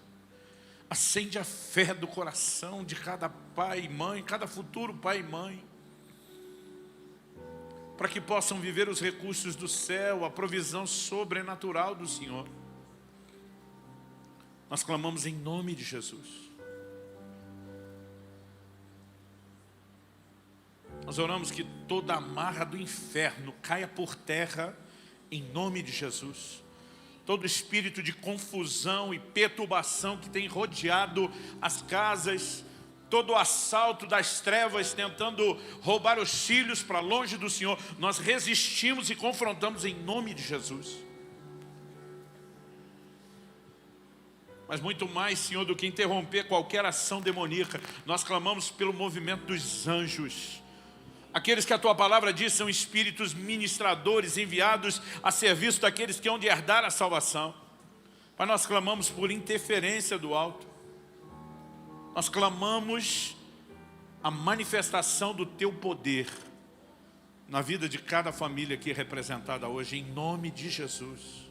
Acende a fé do coração de cada pai e mãe, cada futuro pai e mãe. Para que possam viver os recursos do céu, a provisão sobrenatural do Senhor. Nós clamamos em nome de Jesus. Nós oramos que toda amarra do inferno caia por terra, em nome de Jesus. Todo espírito de confusão e perturbação que tem rodeado as casas, todo o assalto das trevas tentando roubar os filhos para longe do Senhor, nós resistimos e confrontamos em nome de Jesus. Mas muito mais, Senhor, do que interromper qualquer ação demoníaca, nós clamamos pelo movimento dos anjos. Aqueles que a Tua palavra diz são espíritos ministradores enviados a serviço daqueles que hão de herdar a salvação. Mas nós clamamos por interferência do alto. Nós clamamos a manifestação do Teu poder na vida de cada família aqui representada hoje, em nome de Jesus.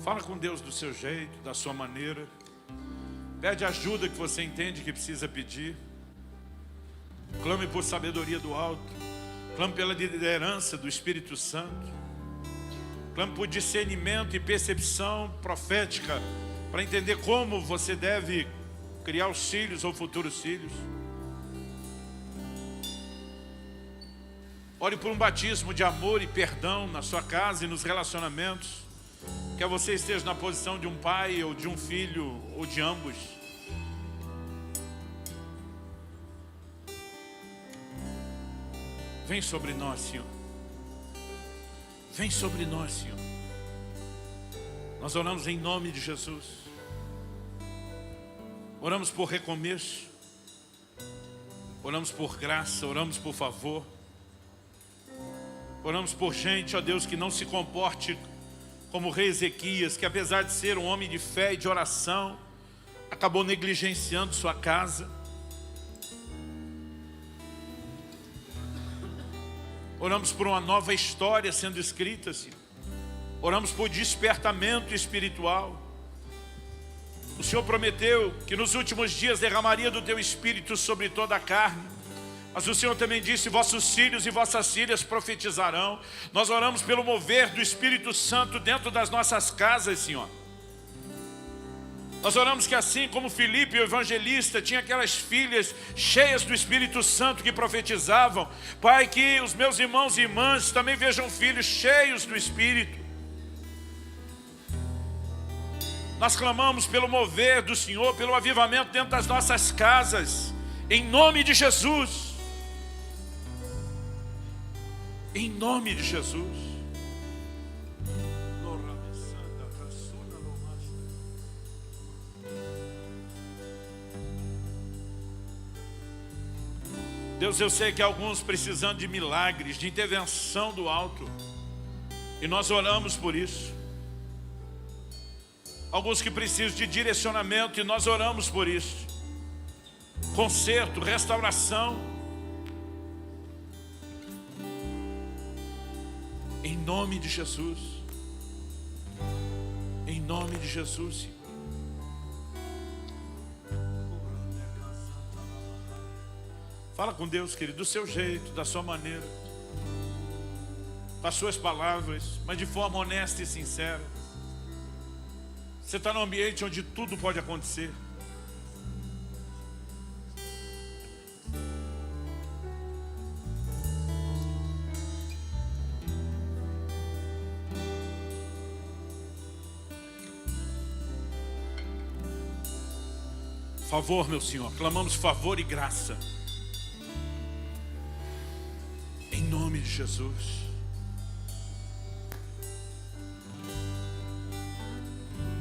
Fala com Deus do seu jeito, da sua maneira. Pede ajuda que você entende que precisa pedir. Clame por sabedoria do alto. Clame pela liderança do Espírito Santo. Clame por discernimento e percepção profética para entender como você deve criar os filhos ou futuros filhos. Ore por um batismo de amor e perdão na sua casa e nos relacionamentos. Quer você esteja na posição de um pai ou de um filho ou de ambos. Vem sobre nós, Senhor. Vem sobre nós, Senhor. Nós oramos em nome de Jesus. Oramos por recomeço. Oramos por graça, oramos por favor. Oramos por gente, ó Deus, que não se comporte como o rei Ezequias, que apesar de ser um homem de fé e de oração, acabou negligenciando sua casa. Oramos por uma nova história sendo escrita, Senhor. Oramos por despertamento espiritual. O Senhor prometeu que nos últimos dias derramaria do Teu Espírito sobre toda a carne. Mas o Senhor também disse, vossos filhos e vossas filhas profetizarão. Nós oramos pelo mover do Espírito Santo dentro das nossas casas, Senhor. Nós oramos que assim como Filipe, o evangelista, tinha aquelas filhas cheias do Espírito Santo que profetizavam. Pai, que os meus irmãos e irmãs também vejam filhos cheios do Espírito. Nós clamamos pelo mover do Senhor, pelo avivamento dentro das nossas casas, em nome de Jesus. Em nome de Jesus. Deus, eu sei que alguns precisando de milagres, de intervenção do alto, e nós oramos por isso. Alguns que precisam de direcionamento, e nós oramos por isso. Conserto, restauração. Em nome de Jesus. Em nome de Jesus. Fala com Deus, querido, do seu jeito, da sua maneira, com as suas palavras, mas de forma honesta e sincera. Você está num ambiente onde tudo pode acontecer. Favor, meu Senhor, clamamos favor e graça. Em nome de Jesus.